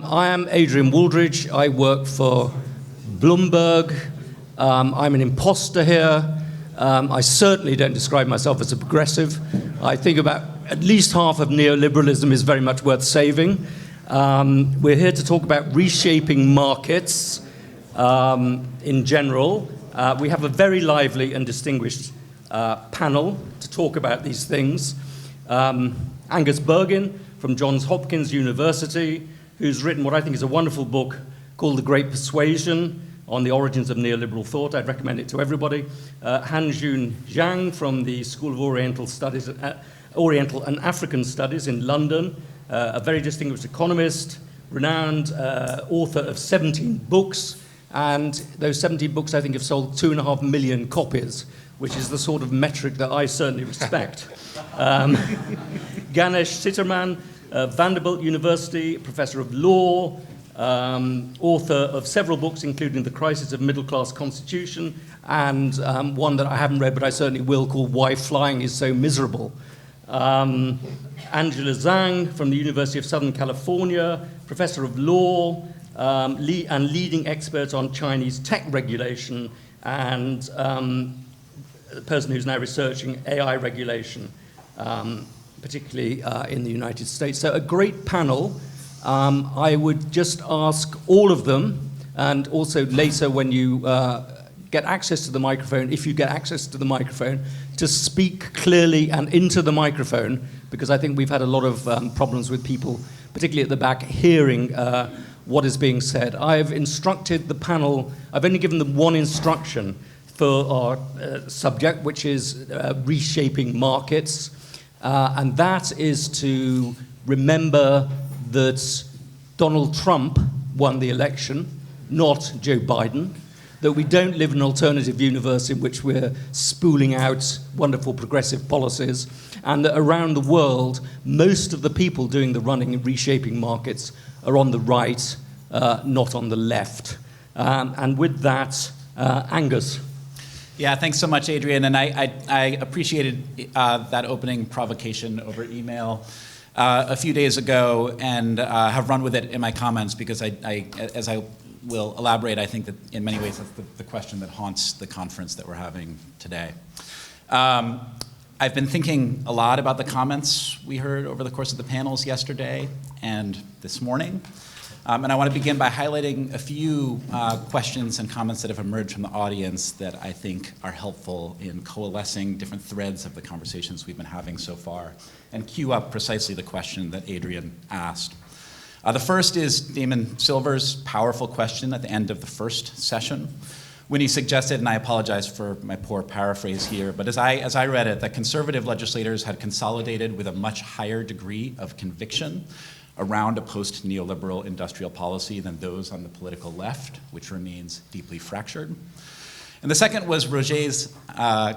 I am Adrian Wooldridge. I work for Bloomberg. I'm an imposter here. I certainly don't describe myself as a progressive. I think about at least half of neoliberalism is very much worth saving. We're here to talk about reshaping markets in general. We have a very lively and distinguished panel to talk about these things. Angus Burgin from Hopkins University, who's written what I think is a wonderful book called The Great Persuasion on the Origins of Neoliberal Thought. I'd recommend it to everybody. Ha-Joon Zhang from the School of Oriental and African Studies in London, a very distinguished economist, renowned author of 17 books, and those 17 books I think have sold 2.5 million copies, which is the sort of metric that I certainly respect. Ganesh Sitaraman, Vanderbilt University, professor of law, author of several books, including The Crisis of Middle-Class Constitution, and one that I haven't read, but I certainly will, called Why Flying is So Miserable. Zhang from the University of Southern California, professor of law, and leading expert on Chinese tech regulation, and a person who's now researching AI regulation, particularly in the United States. So a great panel. I would just ask all of them, and also later when you get access to the microphone, if you get access to the microphone, to speak clearly and into the microphone, because I think we've had a lot of problems with people, particularly at the back, hearing what is being said. I've instructed the panel, I've only given them one instruction for our subject, which is reshaping markets. And that is to remember that Donald Trump won the election, not Joe Biden, that we don't live in an alternative universe in which we're spooling out wonderful progressive policies, and that around the world, most of the people doing the running and reshaping markets are on the right, not on the left. And with that, Angus. Yeah, thanks so much, Adrian. And I appreciated that opening provocation over email a few days ago, and have run with it in my comments because as I will elaborate, I think that in many ways that's the question that haunts the conference that we're having today. I've been thinking a lot about the comments we heard over the course of the panels yesterday and this morning. And I want to begin by highlighting a few questions and comments that have emerged from the audience that I think are helpful in coalescing different threads of the conversations we've been having so far, and cue up precisely the question that Adrian asked. The first is Damon Silver's powerful question at the end of the first session, when he suggested, and I apologize for my poor paraphrase here, but as I read it, that conservative legislators had consolidated with a much higher degree of conviction around a post-neoliberal industrial policy than those on the political left, which remains deeply fractured. And the second was Roger's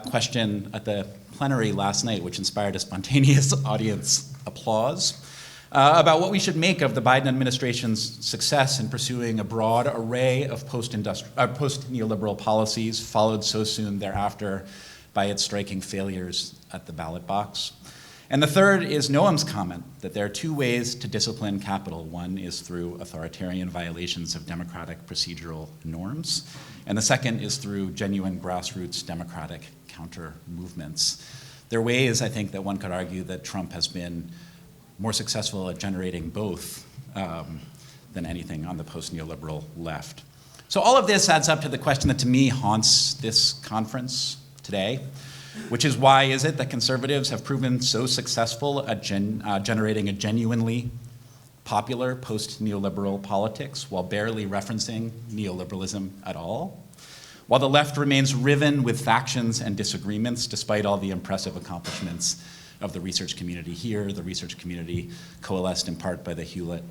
question at the plenary last night, which inspired a spontaneous audience applause, about what we should make of the Biden administration's success in pursuing a broad array of post-neoliberal policies, followed so soon thereafter by its striking failures at the ballot box. And the third is Noam's comment that there are two ways to discipline capital. One is through authoritarian violations of democratic procedural norms, and the second is through genuine grassroots democratic counter movements. There are ways, I think, that one could argue that Trump has been more successful at generating both than anything on the post-neoliberal left. So all of this adds up to the question that to me haunts this conference today, which is, why is it that conservatives have proven so successful at generating a genuinely popular post-neoliberal politics while barely referencing neoliberalism at all? While the left remains riven with factions and disagreements, despite all the impressive accomplishments of the research community here, the research community coalesced in part by the Hewlett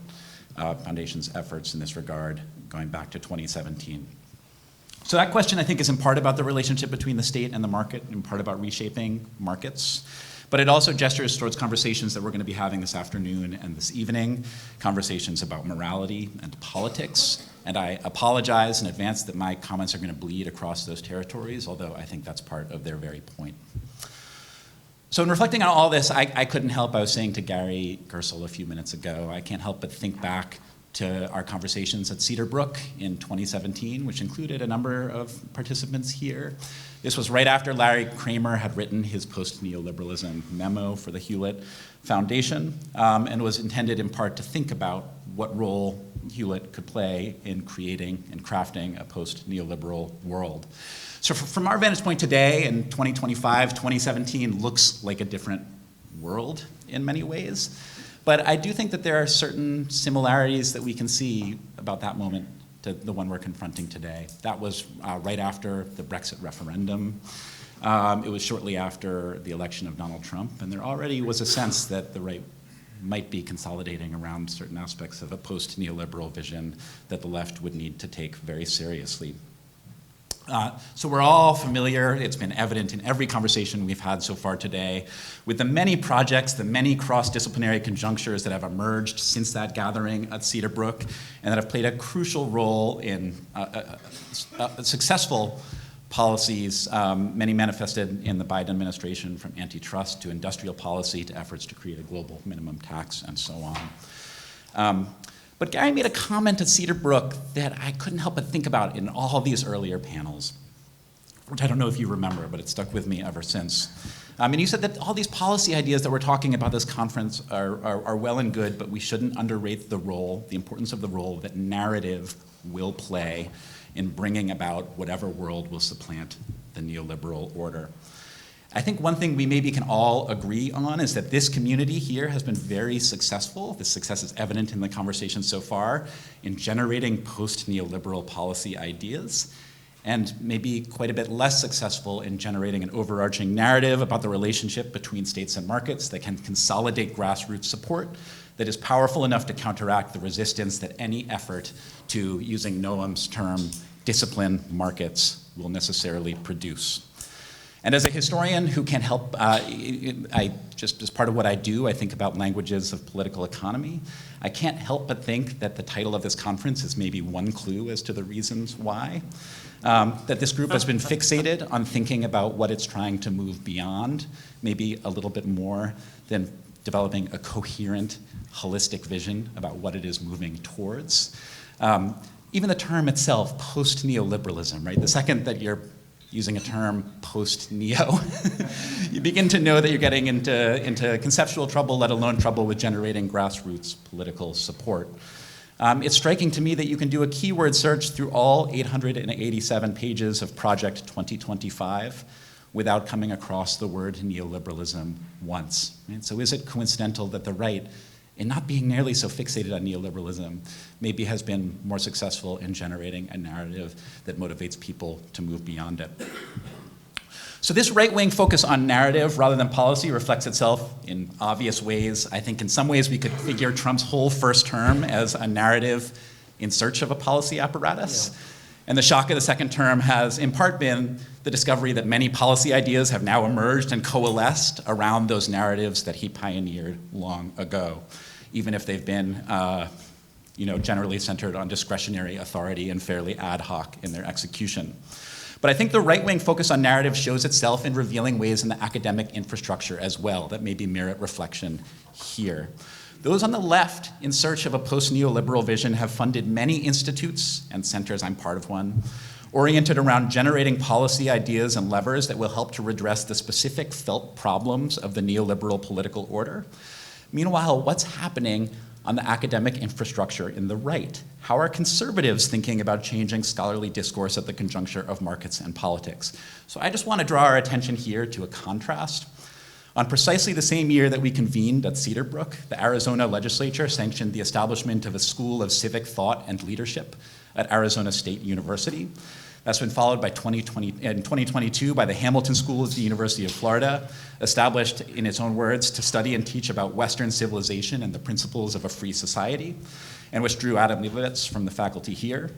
Foundation's efforts in this regard, going back to 2017. So that question, I think, is in part about the relationship between the state and the market, in part about reshaping markets. But it also gestures towards conversations that we're going to be having this afternoon and this evening, conversations about morality and politics. And I apologize in advance that my comments are going to bleed across those territories, although I think that's part of their very point. So in reflecting on all this, I couldn't help, I was saying to Gary Gersel a few minutes ago, I can't help but think back to our conversations at Cedar Brook in 2017, which included a number of participants here. This was right after Larry Kramer had written his post-neoliberalism memo for the Hewlett Foundation, and was intended in part to think about what role Hewlett could play in creating and crafting a post-neoliberal world. So from our vantage point today, in 2025, 2017 looks like a different world in many ways. But I do think that there are certain similarities that we can see about that moment to the one we're confronting today. That was right after the Brexit referendum. It was shortly after the election of Donald Trump, and there already was a sense that the right might be consolidating around certain aspects of a post-neoliberal vision that the left would need to take very seriously. So we're all familiar, it's been evident in every conversation we've had so far today, with the many projects, the many cross-disciplinary conjunctures that have emerged since that gathering at Cedar Brook, and that have played a crucial role in successful policies, many manifested in the Biden administration, from antitrust to industrial policy to efforts to create a global minimum tax and so on. But Gary made a comment at Cedar Brook that I couldn't help but think about in all these earlier panels, which I don't know if you remember, but it stuck with me ever since. And he said that all these policy ideas that we're talking about this conference are well and good, but we shouldn't underrate the role, the importance of the role that narrative will play in bringing about whatever world will supplant the neoliberal order. I think one thing we maybe can all agree on is that this community here has been very successful. This success is evident in the conversation so far in generating post-neoliberal policy ideas, and maybe quite a bit less successful in generating an overarching narrative about the relationship between states and markets that can consolidate grassroots support that is powerful enough to counteract the resistance that any effort to, using Noam's term, discipline markets will necessarily produce. And as a historian who can help, I just as part of what I do, I think about languages of political economy. I can't help but think that the title of this conference is maybe one clue as to the reasons why. That this group has been fixated on thinking about what it's trying to move beyond, maybe a little bit more than developing a coherent, holistic vision about what it is moving towards. Even the term itself, post-neoliberalism, right? The second that you're using a term post-neo, you begin to know that you're getting into conceptual trouble, let alone trouble with generating grassroots political support. It's striking to me that you can do a keyword search through all 887 pages of Project 2025 without coming across the word neoliberalism once. Right? So is it coincidental that the right, in not being nearly so fixated on neoliberalism, maybe has been more successful in generating a narrative that motivates people to move beyond it? So this right-wing focus on narrative rather than policy reflects itself in obvious ways. I think in some ways we could figure Trump's whole first term as a narrative in search of a policy apparatus. Yeah. And the shock of the second term has in part been the discovery that many policy ideas have now emerged and coalesced around those narratives that he pioneered long ago, even if they've been generally centered on discretionary authority and fairly ad hoc in their execution. But I think the right-wing focus on narrative shows itself in revealing ways in the academic infrastructure as well that maybe merit reflection here. Those on the left, in search of a post-neoliberal vision, have funded many institutes and centers, I'm part of one, oriented around generating policy ideas and levers that will help to redress the specific felt problems of the neoliberal political order. Meanwhile, what's happening on the academic infrastructure in the right? How are conservatives thinking about changing scholarly discourse at the conjuncture of markets and politics? So I just want to draw our attention here to a contrast. On precisely the same year that we convened at Cedar Brook, the Arizona legislature sanctioned the establishment of a school of civic thought and leadership at Arizona State University. That's been followed by in 2022 by the Hamilton School of the University of Florida, established, in its own words, to study and teach about Western civilization and the principles of a free society, and which drew Adam Leibovitz from the faculty here.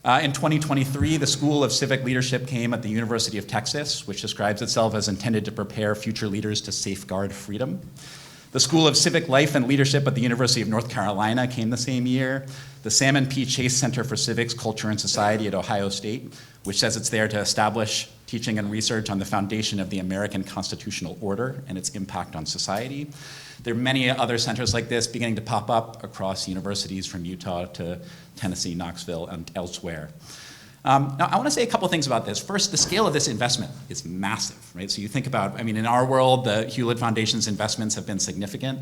In 2023, the School of Civic Leadership came at the University of Texas, which describes itself as intended to prepare future leaders to safeguard freedom. The School of Civic Life and Leadership at the University of North Carolina came the same year. The Salmon P. Chase Center for Civics, Culture, and Society at Ohio State, which says it's there to establish, teaching and research on the foundation of the American constitutional order and its impact on society. There are many other centers like this beginning to pop up across universities from Utah to Tennessee, Knoxville, and elsewhere. Now, I want to say a couple things about this. First, the scale of this investment is massive, right? So you think about, in our world, the Hewlett Foundation's investments have been significant.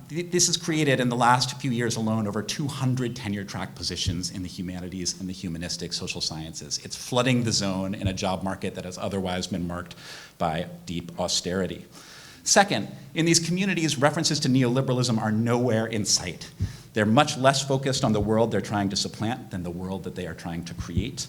This has created, in the last few years alone, over 200 tenure-track positions in the humanities and the humanistic social sciences. It's flooding the zone in a job market that has otherwise been marked by deep austerity. Second, in these communities, references to neoliberalism are nowhere in sight. They're much less focused on the world they're trying to supplant than the world that they are trying to create.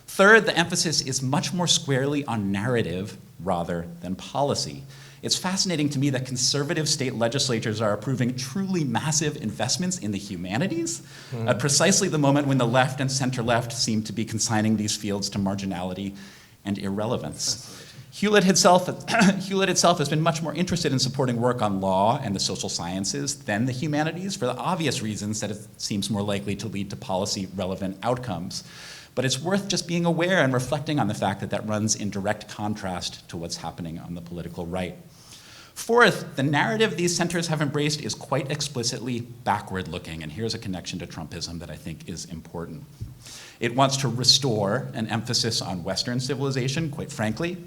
Third, the emphasis is much more squarely on narrative rather than policy. It's fascinating to me that conservative state legislatures are approving truly massive investments in the humanities at precisely the moment when the left and center-left seem to be consigning these fields to marginality and irrelevance. Hewlett itself has been much more interested in supporting work on law and the social sciences than the humanities for the obvious reasons that it seems more likely to lead to policy-relevant outcomes. But it's worth just being aware and reflecting on the fact that that runs in direct contrast to what's happening on the political right. Fourth, the narrative these centers have embraced is quite explicitly backward-looking, and here's a connection to Trumpism that I think is important. It wants to restore an emphasis on Western civilization, quite frankly,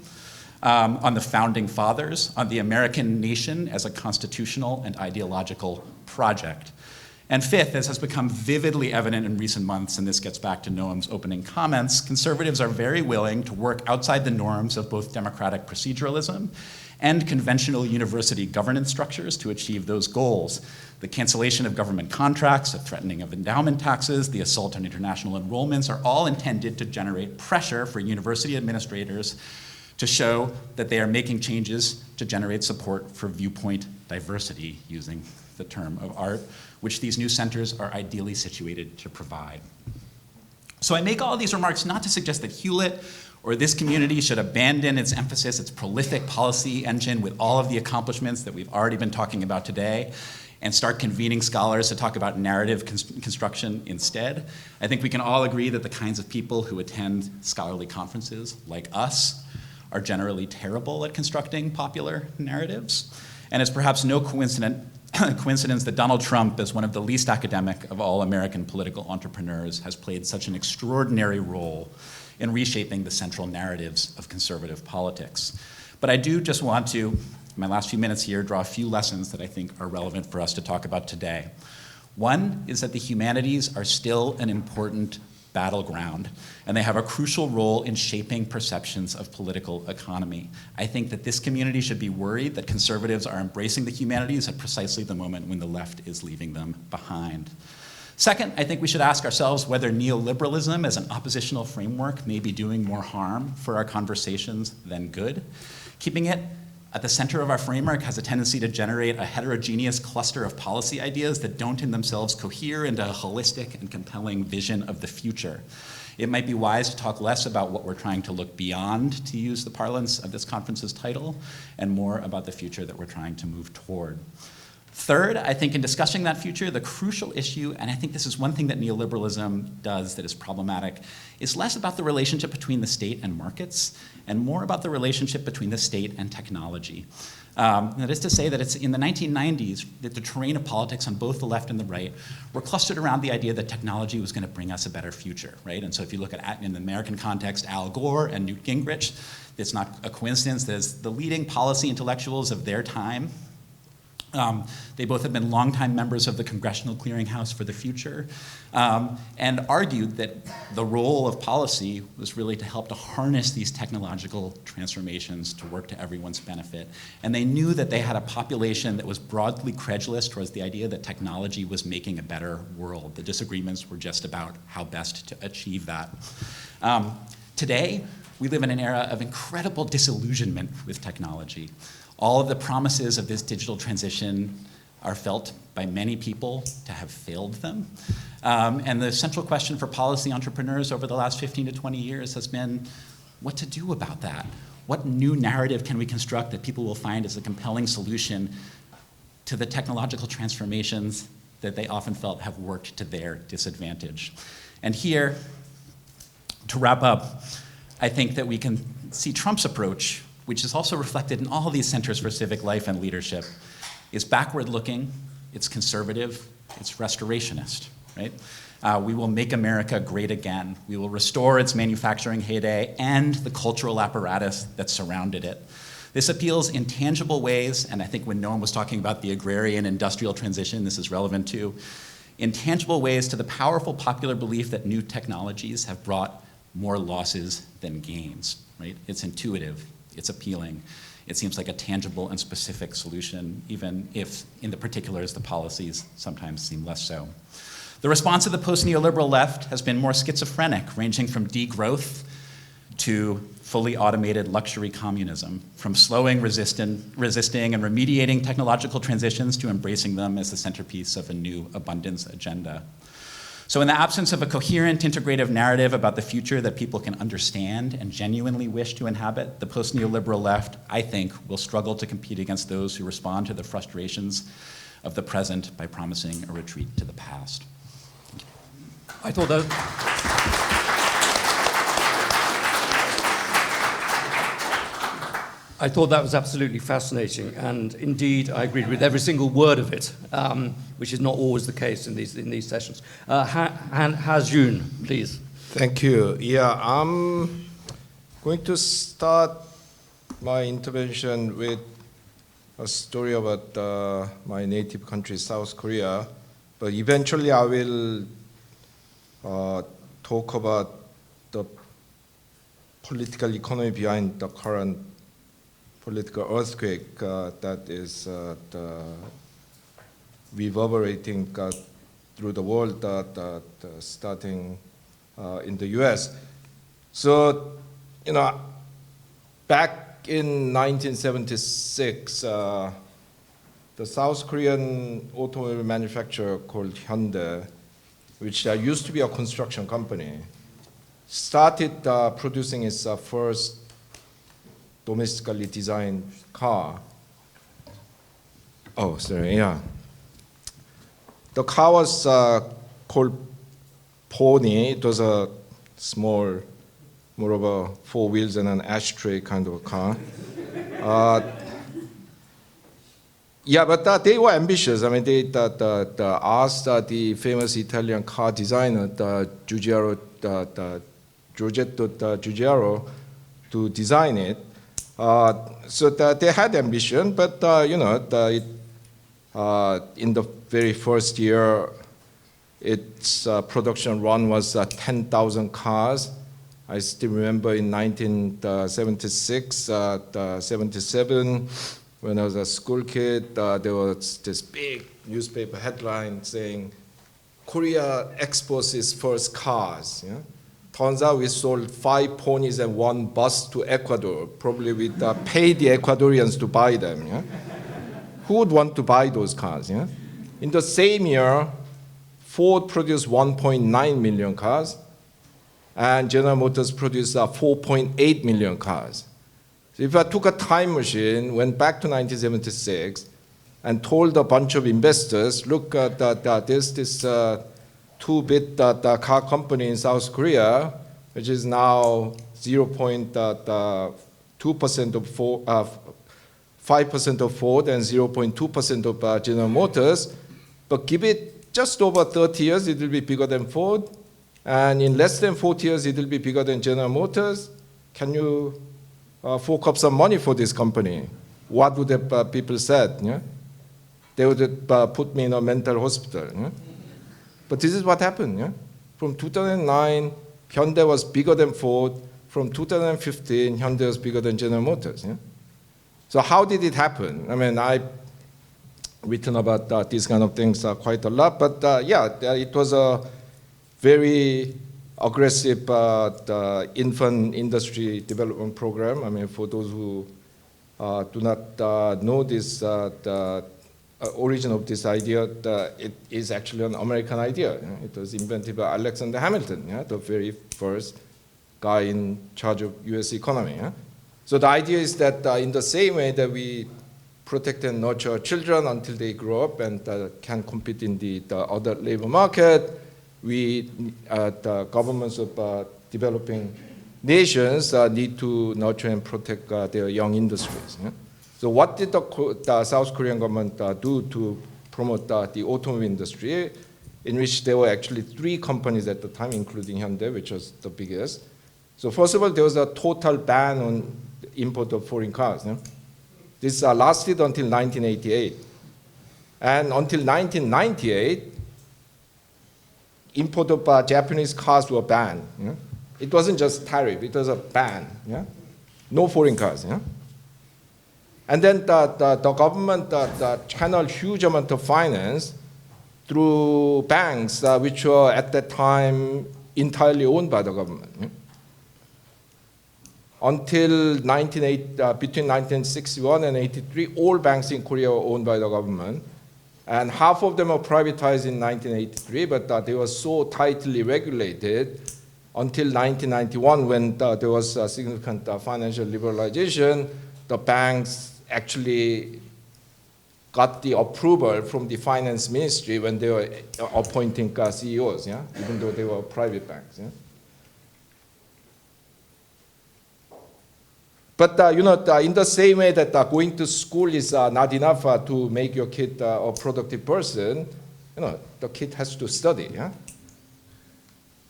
on the founding fathers, on the American nation as a constitutional and ideological project. And fifth, as has become vividly evident in recent months, and this gets back to Noam's opening comments, conservatives are very willing to work outside the norms of both democratic proceduralism and conventional university governance structures to achieve those goals. The cancellation of government contracts, the threatening of endowment taxes, the assault on international enrollments are all intended to generate pressure for university administrators to show that they are making changes to generate support for viewpoint diversity, using the term of art, which these new centers are ideally situated to provide. So I make all these remarks not to suggest that Hewlett or this community should abandon its emphasis, its prolific policy engine with all of the accomplishments that we've already been talking about today, and start convening scholars to talk about narrative construction instead. I think we can all agree that the kinds of people who attend scholarly conferences, like us, are generally terrible at constructing popular narratives. And it's perhaps no coincidence that Donald Trump, as one of the least academic of all American political entrepreneurs, has played such an extraordinary role in reshaping the central narratives of conservative politics. But I do just want to, in my last few minutes here, draw a few lessons that I think are relevant for us to talk about today. One is that the humanities are still an important battleground, and they have a crucial role in shaping perceptions of political economy. I think that this community should be worried that conservatives are embracing the humanities at precisely the moment when the left is leaving them behind. Second, I think we should ask ourselves whether neoliberalism as an oppositional framework may be doing more harm for our conversations than good. Keeping it at the center of our framework has a tendency to generate a heterogeneous cluster of policy ideas that don't in themselves cohere into a holistic and compelling vision of the future. It might be wise to talk less about what we're trying to look beyond, to use the parlance of this conference's title, and more about the future that we're trying to move toward. Third, I think in discussing that future, the crucial issue, and I think this is one thing that neoliberalism does that is problematic, is less about the relationship between the state and markets, and more about the relationship between the state and technology. That is to say that it's in the 1990s that the terrain of politics on both the left and the right were clustered around the idea that technology was going to bring us a better future, right? And so if you look at, in the American context, Al Gore and Newt Gingrich, it's not a coincidence that as the leading policy intellectuals of their time, they both have been longtime members of the Congressional Clearinghouse for the Future, and argued that the role of policy was really to help to harness these technological transformations to work to everyone's benefit. And they knew that they had a population that was broadly credulous towards the idea that technology was making a better world. The disagreements were just about how best to achieve that. Today, we live in an era of incredible disillusionment with technology. All of the promises of this digital transition are felt by many people to have failed them. And the central question for policy entrepreneurs over the last 15 to 20 years has been what to do about that. What new narrative can we construct that people will find as a compelling solution to the technological transformations that they often felt have worked to their disadvantage? And here, to wrap up, I think that we can see, Trump's approach, which is also reflected in all these centers for civic life and leadership, is backward-looking, it's conservative, it's restorationist, right? We will make America great again. We will restore its manufacturing heyday and the cultural apparatus that surrounded it. This appeals in tangible ways, and I think when Noam was talking about the agrarian industrial transition, this is relevant too, in tangible ways to the powerful popular belief that new technologies have brought more losses than gains, right? It's intuitive, it's appealing. It seems like a tangible and specific solution, even if in the particulars the policies sometimes seem less so. The response of the post-neoliberal left has been more schizophrenic, ranging from degrowth to fully automated luxury communism, from slowing, resisting, and remediating technological transitions to embracing them as the centerpiece of a new abundance agenda. So in the absence of a coherent, integrative narrative about the future that people can understand and genuinely wish to inhabit, the post-neoliberal left, I think, will struggle to compete against those who respond to the frustrations of the present by promising a retreat to the past. I thought that was absolutely fascinating, and indeed I agreed with every single word of it, which is not always the case in these sessions. Ha-Joon, please. Thank you. Yeah, I'm going to start my intervention with a story about my native country, South Korea, but eventually I will talk about the political economy behind the current political earthquake that is reverberating through the world, starting in the US. So, you know, back in 1976, the South Korean automobile manufacturer called Hyundai, which used to be a construction company, started producing its first domestically designed car. Oh, sorry, yeah. The car was called Pony. It was a small, more of a 4 wheels and an ashtray kind of a car. Yeah, but they were ambitious. I mean, they asked the famous Italian car designer, Giugiaro, Giorgetto Giugiaro, to design it. So they had ambition, but you know, in the very first year, its production run was 10,000 cars. I still remember in 1976, 77, when I was a school kid, there was this big newspaper headline saying, "Korea exports its first cars." Yeah? Turns out we sold 5 ponies and 1 bus to Ecuador. Probably we'd pay the Ecuadorians to buy them. Yeah? Who would want to buy those cars? Yeah? In the same year, Ford produced 1.9 million cars, and General Motors produced 4.8 million cars. So if I took a time machine, went back to 1976, and told a bunch of investors, look, there's this 2-bit car company in South Korea, which is now 0.2% of Ford, 5% of Ford and 0.2% of General Motors, but give it just over 30 years, it will be bigger than Ford, and in less than 40 years, it will be bigger than General Motors. Can you fork up some money for this company? What would the people said? Yeah? They would put me in a mental hospital. Yeah? But this is what happened. Yeah? From 2009, Hyundai was bigger than Ford. From 2015, Hyundai was bigger than General Motors. Yeah? So how did it happen? I mean, I've written about these kind of things quite a lot, but yeah, it was a very aggressive infant industry development program. I mean, for those who do not know this, the origin of this idea, it is actually an American idea. It was invented by Alexander Hamilton, yeah, the very first guy in charge of US economy. Yeah? So the idea is that in the same way that we protect and nurture children until they grow up and can compete in the other labor market, the governments of developing nations need to nurture and protect their young industries. Yeah? So what did the South Korean government do to promote the automobile industry, in which there were actually 3 companies at the time, including Hyundai, which was the biggest. So first of all, there was a total ban on import of foreign cars. Yeah? This lasted until 1988. And until 1998, import of Japanese cars were banned. Yeah? It wasn't just tariff, it was a ban. Yeah? No foreign cars. Yeah? And then the government channeled huge amount of finance through banks, which were at that time entirely owned by the government. Yeah? Until between 1961 and 83, all banks in Korea were owned by the government. And half of them were privatized in 1983, but they were so tightly regulated until 1991, when there was a significant financial liberalization. The banks actually got the approval from the finance ministry when they were appointing CEOs, yeah? Even though they were private banks. Yeah? But in the same way that going to school is not enough to make your kid a productive person, the kid has to study. Yeah?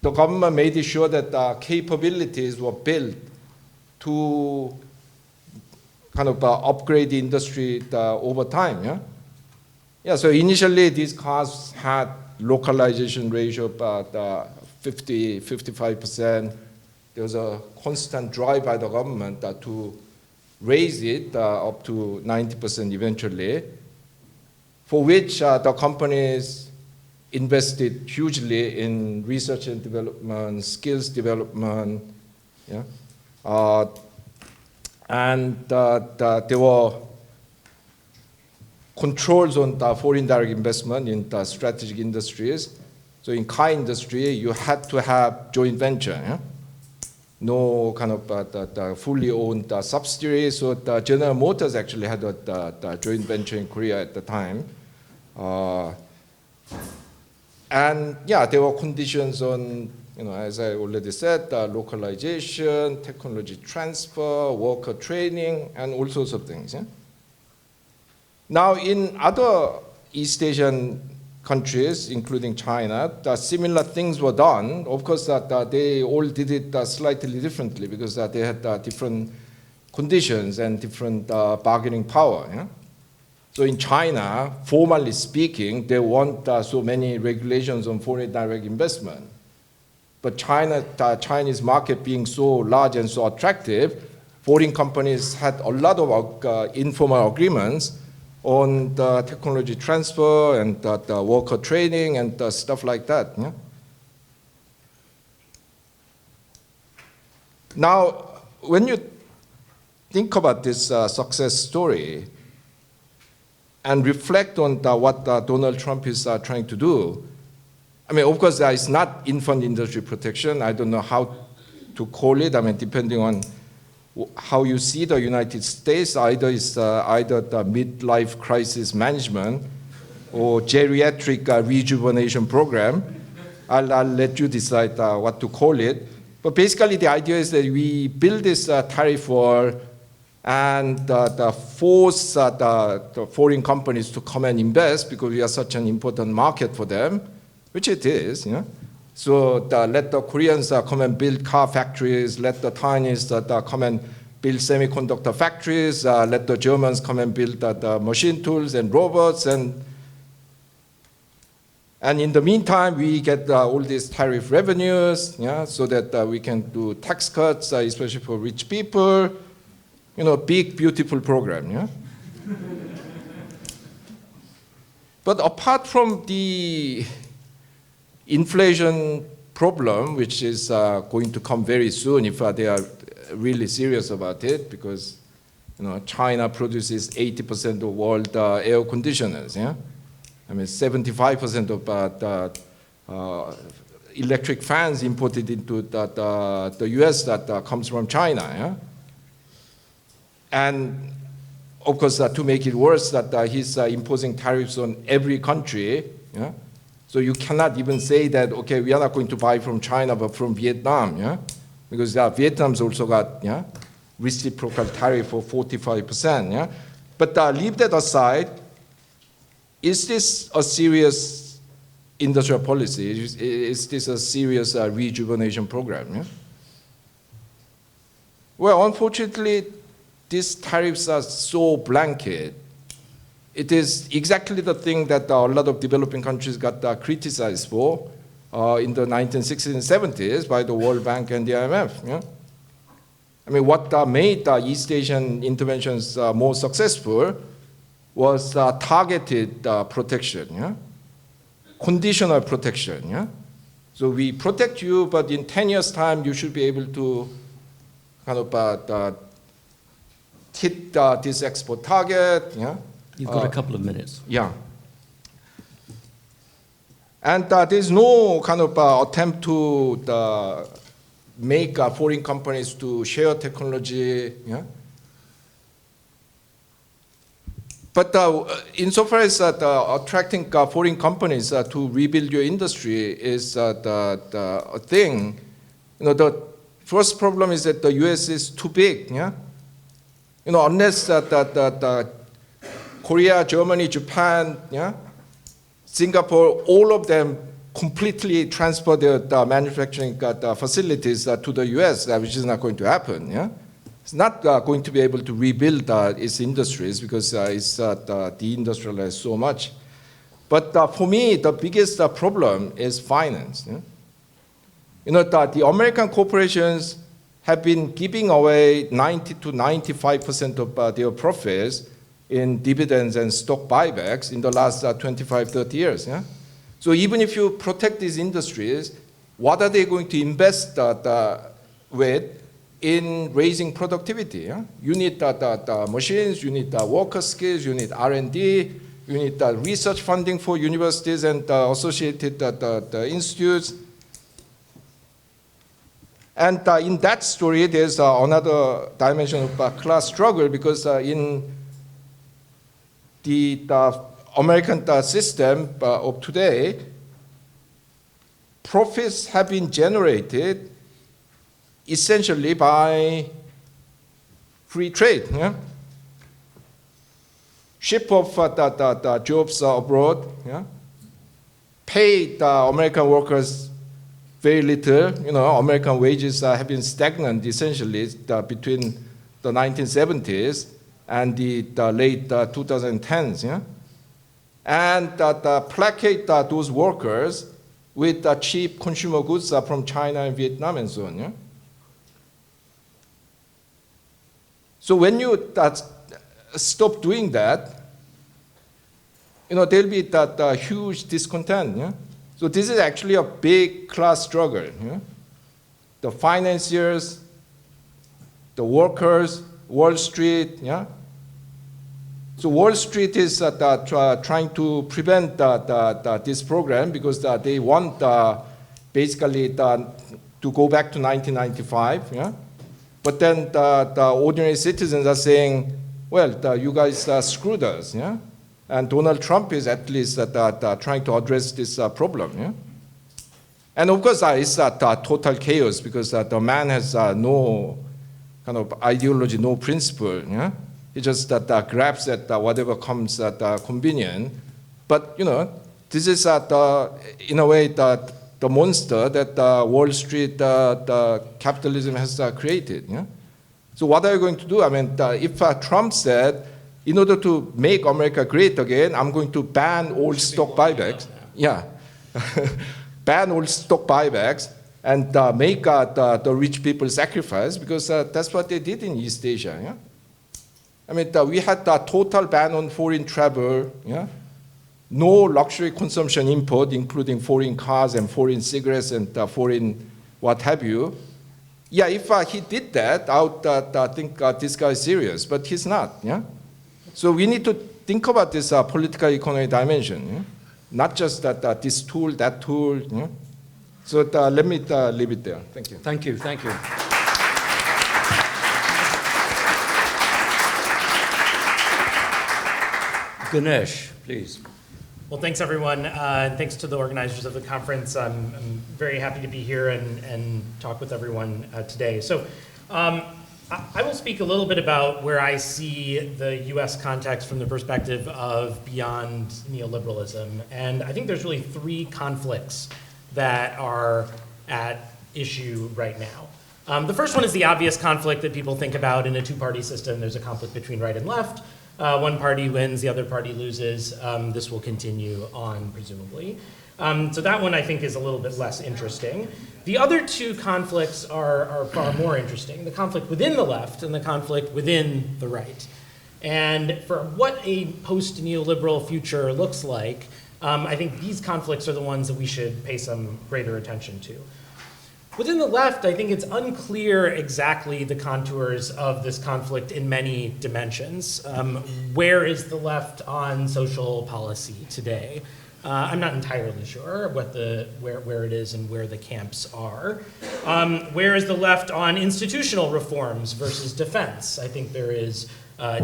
The government made sure that capabilities were built to kind of upgrade the industry over time. Yeah? Yeah. So initially, these cars had localization ratio of 55%. There was a constant drive by the government to raise it up to 90% eventually, for which the companies invested hugely in research and development, skills development, yeah? And there were controls on the foreign direct investment in the strategic industries. So in car industry, you had to have joint venture. Yeah? No kind of the fully owned subsidiary. So the General Motors actually had the joint venture in Korea at the time. And yeah, there were conditions on, as I already said, localization, technology transfer, worker training, and all sorts of things. Yeah? Now, in other East Asian countries, including China, similar things were done. Of course, they all did it slightly differently because they had different conditions and different bargaining power. Yeah? So in China, formally speaking, there weren't so many regulations on foreign direct investment. But the Chinese market being so large and so attractive, foreign companies had a lot of informal agreements on the technology transfer and the worker training and stuff like that. Yeah? Now, when you think about this success story and reflect on what Donald Trump is trying to do, I mean, of course, it's not infant industry protection. I don't know how to call it. I mean, depending on how you see the United States, either the midlife crisis management or geriatric rejuvenation program. I'll let you decide what to call it. But basically, the idea is that we build this tariff war and force the foreign companies to come and invest because we are such an important market for them, which it is. You know? So let the Koreans come and build car factories, let the Taiwanese come and build semiconductor factories, let the Germans come and build the machine tools and robots, and in the meantime, we get all these tariff revenues, yeah, so that we can do tax cuts, especially for rich people. You know, big, beautiful program, yeah? But apart from the inflation problem, which is going to come very soon if they are really serious about it, because China produces 80% of world air conditioners. Yeah, I mean 75% of the electric fans imported into the U.S. that comes from China. Yeah, and of course to make it worse, that he's imposing tariffs on every country. Yeah. So you cannot even say that, okay, we are not going to buy from China, but from Vietnam, yeah? because Vietnam's also got reciprocal tariff of 45%. Yeah? But leave that aside. Is this a serious industrial policy? Is this a serious rejuvenation program? Yeah? Well, unfortunately, these tariffs are so blanket. It is exactly the thing that a lot of developing countries got criticized for in the 1960s and 70s by the World Bank and the IMF. Yeah? I mean, what made East Asian interventions more successful was targeted protection, yeah? Conditional protection. Yeah? So we protect you, but in 10 years' time, you should be able to kind of hit this export target. Yeah? You've got a couple of minutes. Yeah. And there's no kind of attempt to make foreign companies to share technology. Yeah? But insofar as attracting foreign companies to rebuild your industry is a thing, the first problem is that the US is too big. Yeah? Unless Korea, Germany, Japan, yeah, Singapore, all of them completely transfer their manufacturing facilities to the US, which is not going to happen. Yeah? It's not going to be able to rebuild its industries because it's deindustrialized so much. But for me, the biggest problem is finance. Yeah? The American corporations have been giving away 90 to 95% of their profits in dividends and stock buybacks in the last 25, 30 years. Yeah? So even if you protect these industries, what are they going to invest with in raising productivity? Yeah? You need machines, you need worker skills, you need R&D, you need research funding for universities and associated institutes. And in that story, there's another dimension of class struggle because in the American system of today, profits have been generated essentially by free trade. Yeah? Ship off the jobs abroad, yeah? Pay the American workers very little. American wages have been stagnant essentially between the 1970s and the late 2010s, yeah? And placate those workers with cheap consumer goods from China and Vietnam and so on. Yeah? So when you stop doing that, there'll be that huge discontent. Yeah? So this is actually a big class struggle. Yeah? The financiers, the workers, Wall Street. Yeah? So Wall Street is trying to prevent this program because they want basically to go back to 1995. Yeah? But then the ordinary citizens are saying, well, you guys screwed us. Yeah? And Donald Trump is at least trying to address this problem. Yeah? And of course, it's total chaos because the man has no kind of ideology, no principle. Yeah? He just grabs at whatever comes convenient. But, this is in a way the monster that Wall Street capitalism has created. Yeah? So what are you going to do? I mean, if Trump said, in order to make America great again, I'm going to ban all stock buybacks. Yeah. Ban all stock buybacks and make the rich people sacrifice because that's what they did in East Asia. Yeah? I mean, we had a total ban on foreign travel, yeah? No luxury consumption import, including foreign cars and foreign cigarettes and foreign what have you. Yeah, if he did that, I would think this guy is serious, but he's not. Yeah? So we need to think about this political economy dimension, yeah? Not just this tool, that tool. Yeah? So let me leave it there. Thank you. Thank you. Thank you. Ganesh, please. Well, thanks everyone, and thanks to the organizers of the conference. I'm very happy to be here and talk with everyone today. So I will speak a little bit about where I see the US context from the perspective of Beyond Neoliberalism. And I think there's really three conflicts that are at issue right now. The first one is the obvious conflict that people think about in a two-party system. There's a conflict between right and left. One party wins, the other party loses. This will continue on, presumably. So that one I think is a little bit less interesting. The other two conflicts are far more interesting. The conflict within the left and the conflict within the right. And for what a post-neoliberal future looks like, I think these conflicts are the ones that we should pay some greater attention to. Within the left, I think it's unclear exactly the contours of this conflict in many dimensions. Where is the left on social policy today? I'm not entirely sure where it is and where the camps are. Where is the left on institutional reforms versus defense? I think there is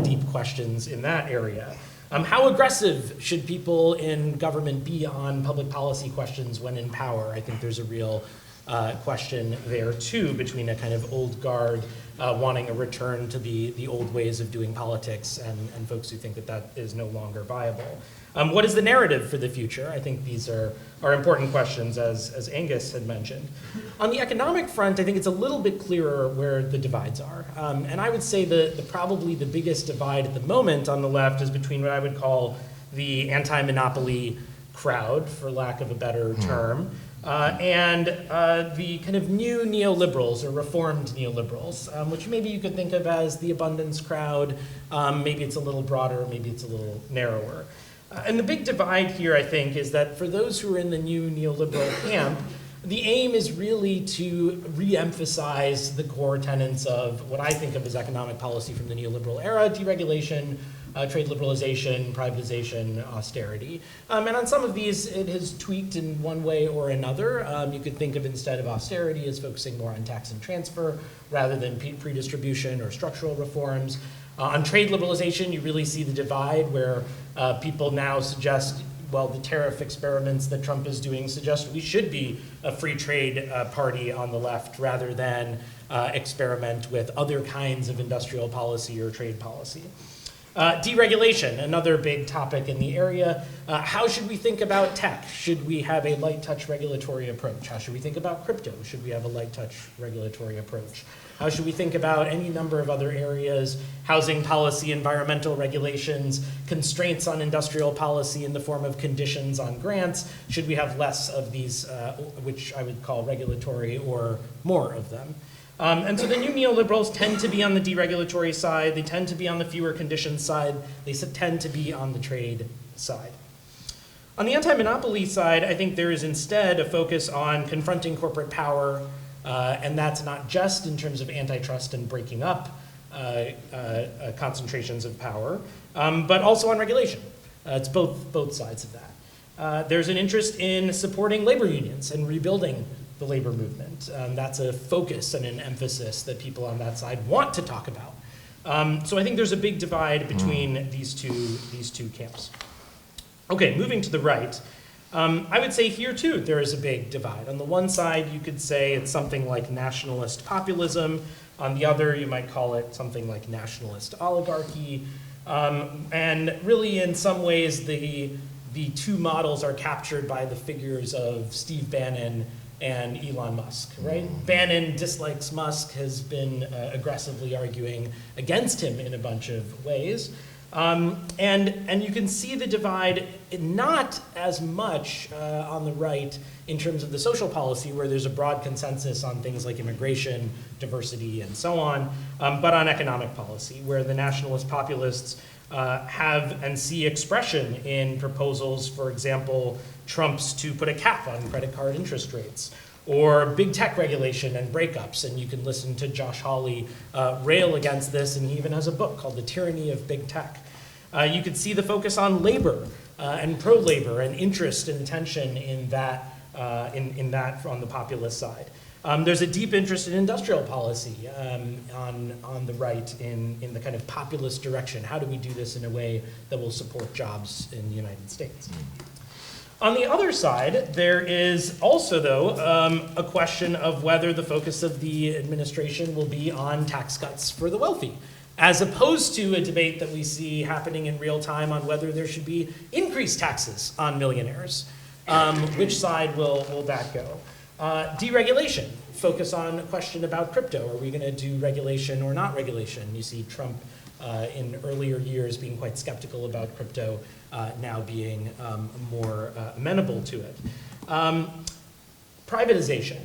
deep questions in that area. How aggressive should people in government be on public policy questions when in power? I think there's a real question there too, between a kind of old guard wanting a return to the old ways of doing politics and folks who think that that is no longer viable. What is the narrative for the future? I think these are important questions, as Angus had mentioned. On the economic front, I think it's a little bit clearer where the divides are. And I would say probably the biggest divide at the moment on the left is between what I would call the anti-monopoly crowd, for lack of a better term, and the kind of new neoliberals or reformed neoliberals, which maybe you could think of as the abundance crowd. Maybe it's a little broader, maybe it's a little narrower. And the big divide here, I think, is that for those who are in the new neoliberal camp, the aim is really to re-emphasize the core tenets of what I think of as economic policy from the neoliberal era: deregulation, trade liberalization, privatization, austerity. And on some of these, it has tweaked in one way or another. You could think of, instead of austerity, as focusing more on tax and transfer rather than redistribution or structural reforms. On trade liberalization, you really see the divide where people now suggest, well, the tariff experiments that Trump is doing suggest we should be a free trade party on the left rather than experiment with other kinds of industrial policy or trade policy. Deregulation, another big topic in the area. How should we think about tech? Should we have a light touch regulatory approach? How should we think about crypto? Should we have a light touch regulatory approach? How should we think about any number of other areas: housing policy, environmental regulations, constraints on industrial policy in the form of conditions on grants? Should we have less of these, which I would call regulatory, or more of them? And so the new neoliberals tend to be on the deregulatory side. They tend to be on the fewer conditions side. They tend to be on the trade side. On the anti-monopoly side, I think there is instead a focus on confronting corporate power, and that's not just in terms of antitrust and breaking up concentrations of power, but also on regulation. It's both sides of that. There's an interest in supporting labor unions and rebuilding the labor movement. That's a focus and an emphasis that people on that side want to talk about. So I think there's a big divide between these two camps. Okay, moving to the right. I would say here too there is a big divide. On the one side, you could say it's something like nationalist populism. On the other, you might call it something like nationalist oligarchy. And really, in some ways, the two models are captured by the figures of Steve Bannon and Elon Musk, right? Bannon dislikes Musk, has been aggressively arguing against him in a bunch of ways. And you can see the divide not as much on the right in terms of the social policy, where there's a broad consensus on things like immigration, diversity, and so on, but on economic policy, where the nationalist populists have and see expression in proposals, for example, Trump's to put a cap on credit card interest rates, or big tech regulation and breakups. And you can listen to Josh Hawley rail against this, and he even has a book called The Tyranny of Big Tech. You could see the focus on labor and pro-labor and interest and attention in that on the populist side. There's a deep interest in industrial policy on the right in the kind of populist direction. How do we do this in a way that will support jobs in the United States? On the other side, there is also, though, a question of whether the focus of the administration will be on tax cuts for the wealthy, as opposed to a debate that we see happening in real time on whether there should be increased taxes on millionaires. Which side will that go? Deregulation, focus on a question about crypto. Are we going to do regulation or not regulation? You see Trump in earlier years being quite skeptical about crypto, now being more amenable to it. Privatization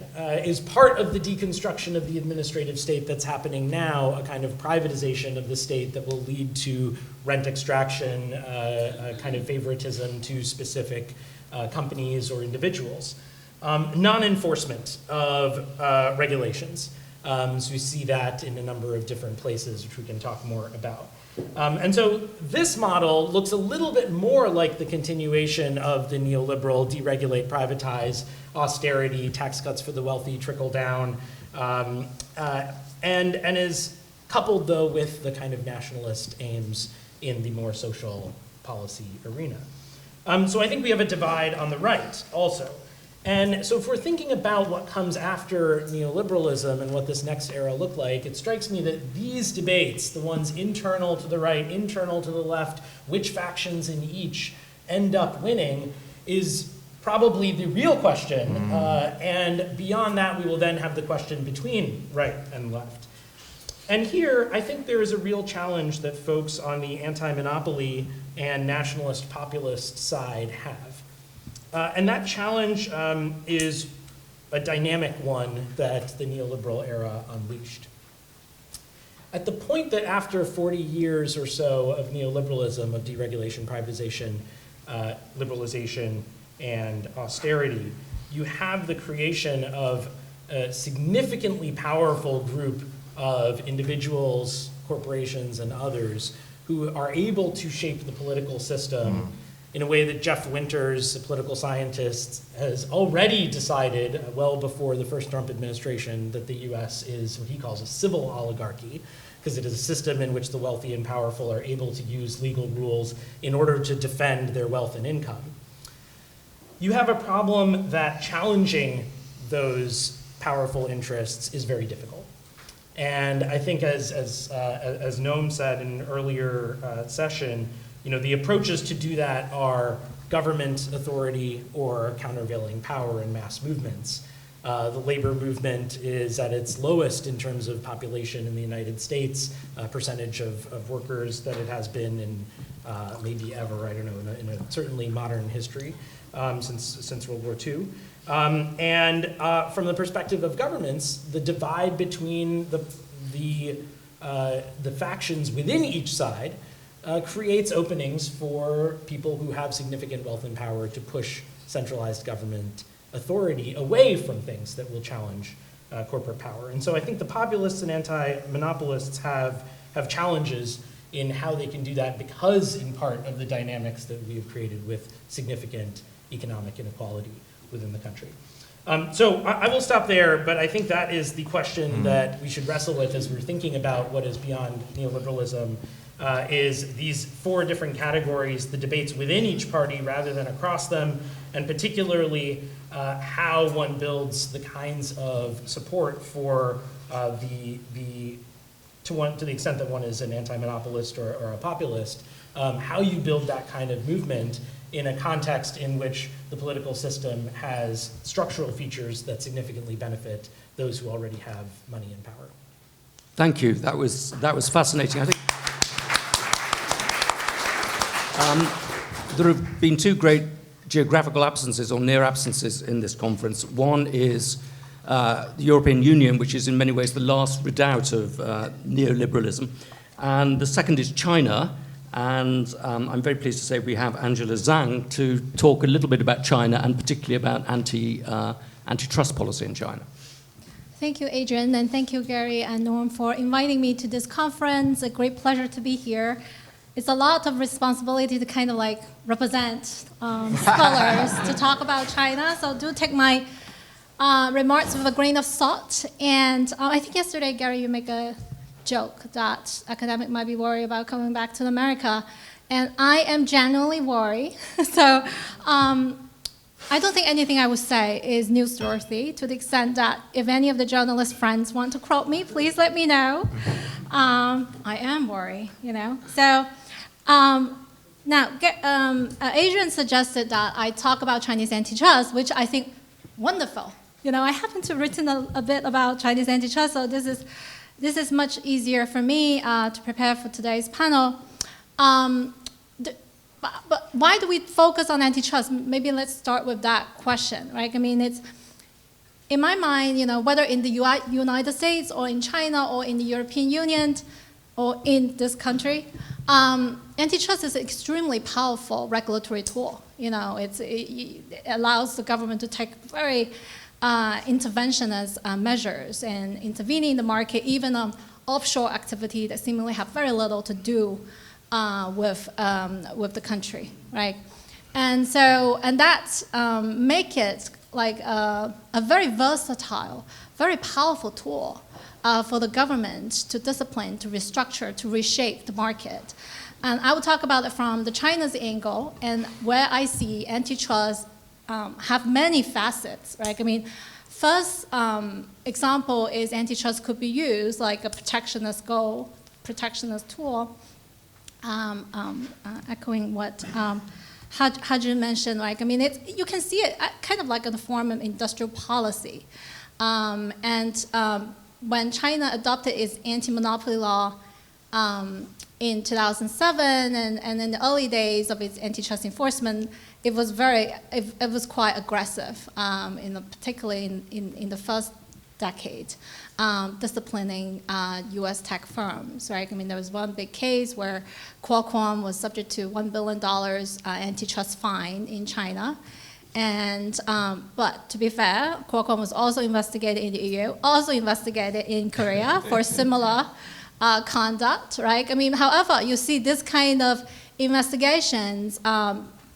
is part of the deconstruction of the administrative state that's happening now, a kind of privatization of the state that will lead to rent extraction, a kind of favoritism to specific companies or individuals. Non-enforcement of regulations. So we see that in a number of different places, which we can talk more about. And so this model looks a little bit more like the continuation of the neoliberal deregulate, privatize, austerity, tax cuts for the wealthy, trickle down, and is coupled, though, with the kind of nationalist aims in the more social policy arena. So I think we have a divide on the right also. And so if we're thinking about what comes after neoliberalism and what this next era look like, it strikes me that these debates, the ones internal to the right, internal to the left, which factions in each end up winning, is probably the real question. And beyond that, we will then have the question between right and left. And here, I think there is a real challenge that folks on the anti-monopoly and nationalist populist side have. And that challenge is a dynamic one that the neoliberal era unleashed. At the point that after 40 years or so of neoliberalism, of deregulation, privatization, liberalization, and austerity, you have the creation of a significantly powerful group of individuals, corporations, and others who are able to shape the political system in a way that Jeff Winters, a political scientist, has already decided well before the first Trump administration that the US is what he calls a civil oligarchy, because it is a system in which the wealthy and powerful are able to use legal rules in order to defend their wealth and income. You have a problem that challenging those powerful interests is very difficult. And I think as Noam said in an earlier session, the approaches to do that are government authority or countervailing power and mass movements. The labor movement is at its lowest in terms of population in the United States, percentage of workers that it has been in maybe ever, I don't know, in a certainly modern history since World War II. And from the perspective of governments, the divide between the factions within each side creates openings for people who have significant wealth and power to push centralized government authority away from things that will challenge corporate power. And so I think the populists and anti-monopolists have challenges in how they can do that because, in part, of the dynamics that we have created with significant economic inequality within the country. So I will stop there, but I think that is the question that we should wrestle with as we're thinking about what is beyond neoliberalism, is these four different categories, the debates within each party rather than across them, and particularly how one builds the kinds of support for to the extent that one is an anti-monopolist or a populist, how you build that kind of movement in a context in which the political system has structural features that significantly benefit those who already have money and power. Thank you. That was fascinating. I think there have been two great geographical absences or near absences in this conference. One is the European Union, which is in many ways the last redoubt of neoliberalism. And the second is China. And I'm very pleased to say we have Angela Zhang to talk a little bit about China and particularly about antitrust policy in China. Thank you, Adrian, and thank you, Gary and Norm, for inviting me to this conference. A great pleasure to be here. It's a lot of responsibility to kind of like represent scholars to talk about China. So do take my remarks with a grain of salt. And I think yesterday, Gary, you make a joke that academics might be worried about coming back to America. And I am genuinely worried. So I don't think anything I would say is newsworthy, to the extent that if any of the journalist friends want to quote me, please let me know. I am worried, So now, Adrian suggested that I talk about Chinese antitrust, which I think wonderful. I happen to have written a bit about Chinese antitrust, so this is much easier for me to prepare for today's panel. But why do we focus on antitrust? Maybe let's start with that question, right? I mean, it's, in my mind, whether in the United States or in China or in the European Union or in this country, antitrust is an extremely powerful regulatory tool. It allows the government to take very interventionist measures and intervene in the market, even on offshore activity that seemingly have very little to do with the country, right? And that make it like a very versatile, very powerful tool for the government to discipline, to restructure, to reshape the market. And I will talk about it from the China's angle, and where I see antitrust have many facets, right? I mean, first example is antitrust could be used like a protectionist tool, echoing what Ha-Joon mentioned. Like, I mean, you can see it kind of like in the form of industrial policy. When China adopted its anti-monopoly law in 2007, and in the early days of its antitrust enforcement, it was quite aggressive, particularly in the first decade, disciplining U.S. tech firms, right? I mean, there was one big case where Qualcomm was subject to $1 billion antitrust fine in China. But to be fair, Qualcomm was also investigated in the EU, also investigated in Korea for similar conduct, right? I mean, however, you see this kind of investigations,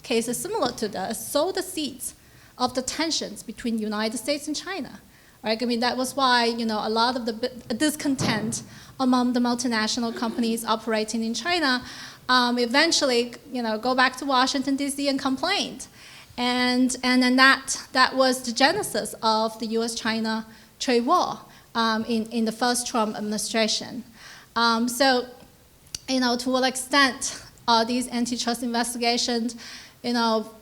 cases similar to this, sow the seeds of the tensions between the United States and China, right? I mean, that was why, a lot of the discontent among the multinational companies operating in China eventually, go back to Washington, D.C. and complained. And then that was the genesis of the U.S.-China trade war in the first Trump administration. To what extent are these antitrust investigations,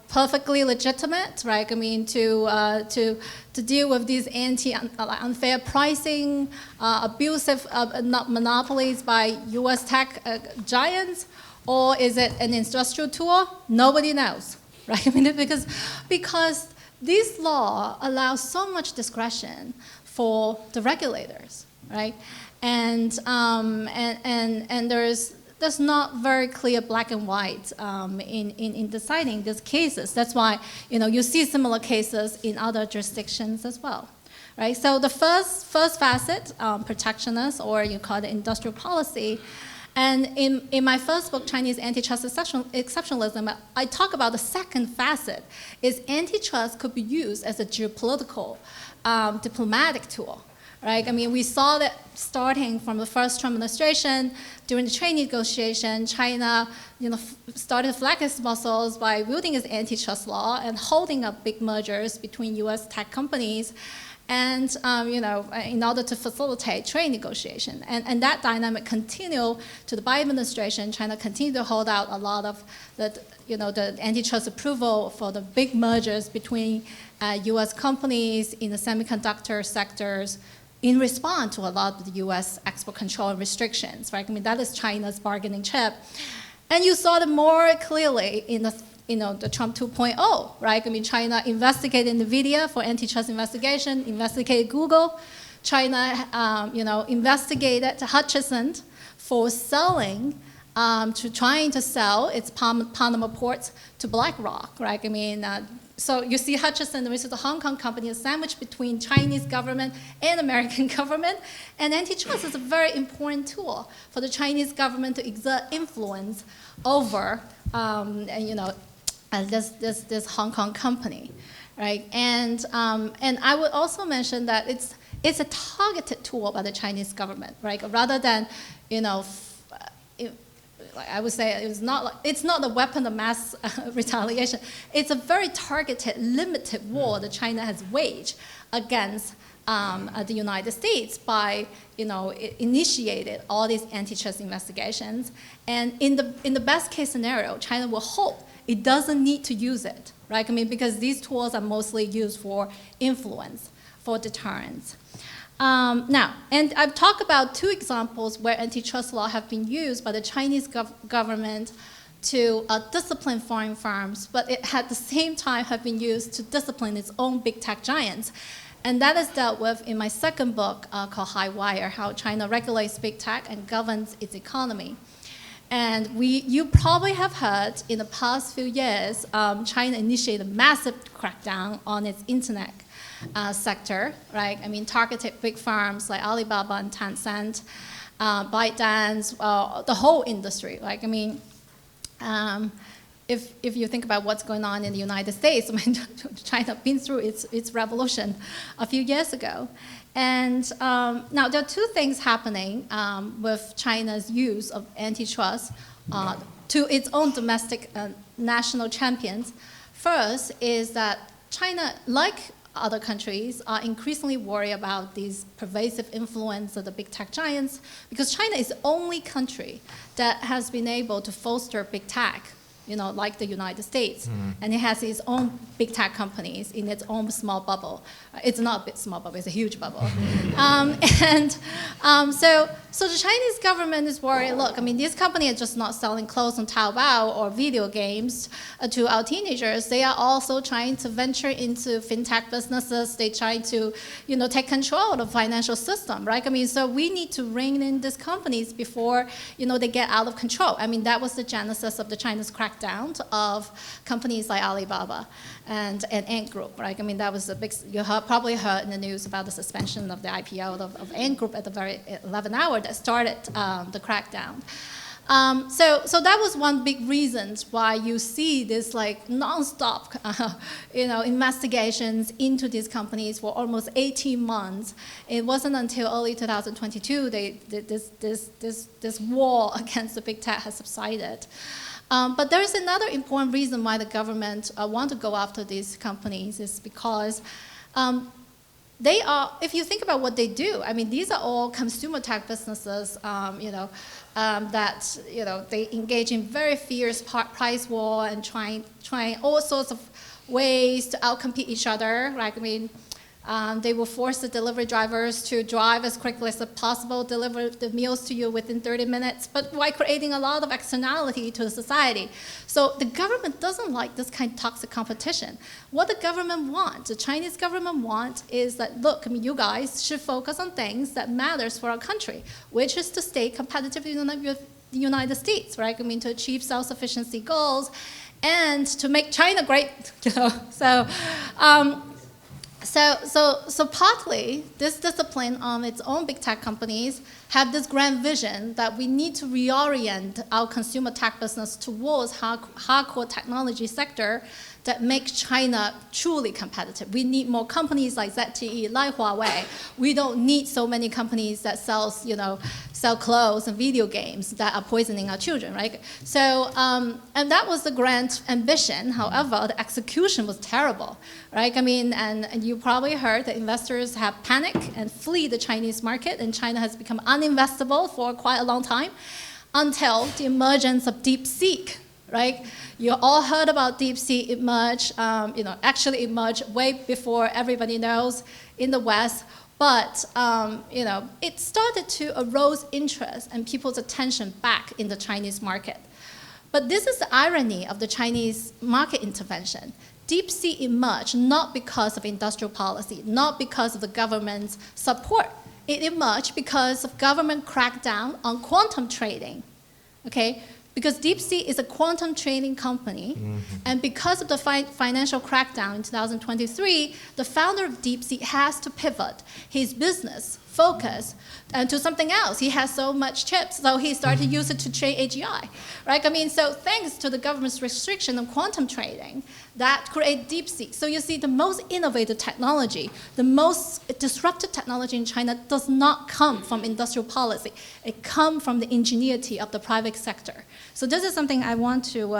perfectly legitimate, right? I mean, to deal with these unfair pricing, abusive monopolies by U.S. tech giants, or is it an industrial tool? Nobody knows. Right? I mean, because this law allows so much discretion for the regulators, right? And there's not very clear black and white in deciding these cases. That's why you see similar cases in other jurisdictions as well, right? So the first facet, protectionist, or you call it industrial policy. And in my first book, Chinese Antitrust Exceptionalism, I talk about the second facet, is antitrust could be used as a geopolitical diplomatic tool, right? I mean, we saw that starting from the first Trump administration, during the trade negotiation, China started to flex its muscles by wielding its antitrust law and holding up big mergers between U.S. tech companies, and in order to facilitate trade negotiation. And that dynamic continued to the Biden administration. China continued to hold out a lot of the antitrust approval for the big mergers between U.S. companies in the semiconductor sectors in response to a lot of the U.S. export control and restrictions, right? I mean, that is China's bargaining chip. And you saw it more clearly in the Trump 2.0, right? I mean, China investigated NVIDIA for antitrust investigation, investigated Google. China, investigated Hutchison for trying to sell its Panama ports to BlackRock, right? I mean, so you see Hutchison, which is a Hong Kong company, is sandwiched between Chinese government and American government, and antitrust is a very important tool for the Chinese government to exert influence over, this Hong Kong company, right? And I would also mention that it's a targeted tool by the Chinese government, right? Rather than Like I would say it's not a weapon of mass retaliation. It's a very targeted, limited war that China has waged against the United States by, it initiated all these antitrust investigations. And in the best case scenario, China will hope it doesn't need to use it, right? I mean, because these tools are mostly used for influence, for deterrence. Now, and I've talked about 2 examples where antitrust law have been used by the Chinese government to discipline foreign firms, but it at the same time have been used to discipline its own big tech giants. And that is dealt with in my second book called High Wire, How China Regulates Big Tech and Governs Its Economy. And you probably have heard in the past few years, China initiated a massive crackdown on its internet sector, right? I mean, targeted big firms like Alibaba and Tencent, ByteDance, the whole industry. Like, I mean, if you think about what's going on in the United States, I mean, China been through its revolution a few years ago. And now there are 2 things happening with China's use of antitrust to its own domestic national champions. First is that China, like other countries, are increasingly worried about these pervasive influence of the big tech giants, because China is the only country that has been able to foster big tech, like the United States. And it has its own big tech companies in its own small bubble. It's not a bit small bubble, it's a huge bubble. So the Chinese government is worried, look, I mean, these companies are just not selling clothes on Taobao or video games to our teenagers. They are also trying to venture into fintech businesses. They're trying to, take control of the financial system, right? I mean, so we need to rein in these companies before, they get out of control. I mean, that was the genesis of the China's crackdown of companies like Alibaba and Ant Group, right? I mean, that was a big, probably heard in the news about the suspension of the IPO of Ant Group at the very 11th hour that started the crackdown. So that was one big reason why you see this like nonstop, investigations into these companies for almost 18 months. It wasn't until early 2022 this war against the big tech has subsided. But there is another important reason why the government want to go after these companies is because they are, if you think about what they do, I mean, these are all consumer tech businesses, that, they engage in very fierce price war and trying all sorts of ways to outcompete each other. Like, I mean, they will force the delivery drivers to drive as quickly as possible, deliver the meals to you within 30 minutes, but while creating a lot of externality to the society. So the government doesn't like this kind of toxic competition. What the government wants, the Chinese government wants, is that, look, I mean, you guys should focus on things that matters for our country, which is to stay competitive with the United States, right? I mean, to achieve self-sufficiency goals and to make China great, So partly, this discipline on its own big tech companies have this grand vision that we need to reorient our consumer tech business towards hardcore technology sector that makes China truly competitive. We need more companies like ZTE, like Huawei. We don't need so many companies that sell clothes and video games that are poisoning our children, right? So, and that was the grand ambition. However, the execution was terrible, right? I mean, and you probably heard that investors have panicked and flee the Chinese market, and China has become uninvestable for quite a long time until the emergence of DeepSeek, right? You all heard about DeepSeek emerge, actually emerged way before everybody knows in the West. But it started to arouse interest and people's attention back in the Chinese market. But this is the irony of the Chinese market intervention. DeepSeek emerged not because of industrial policy, not because of the government's support. It emerged because of government crackdown on quantum trading, okay? Because DeepSeek is a quantum trading company, and because of the financial crackdown in 2023, the founder of DeepSeek has to pivot his business focus to something else. He has so much chips, so he started to use it to trade AGI, right? I mean, so thanks to the government's restriction of quantum trading, that create DeepSeek. So you see the most innovative technology, the most disruptive technology in China does not come from industrial policy. It comes from the ingenuity of the private sector. So this is something I want to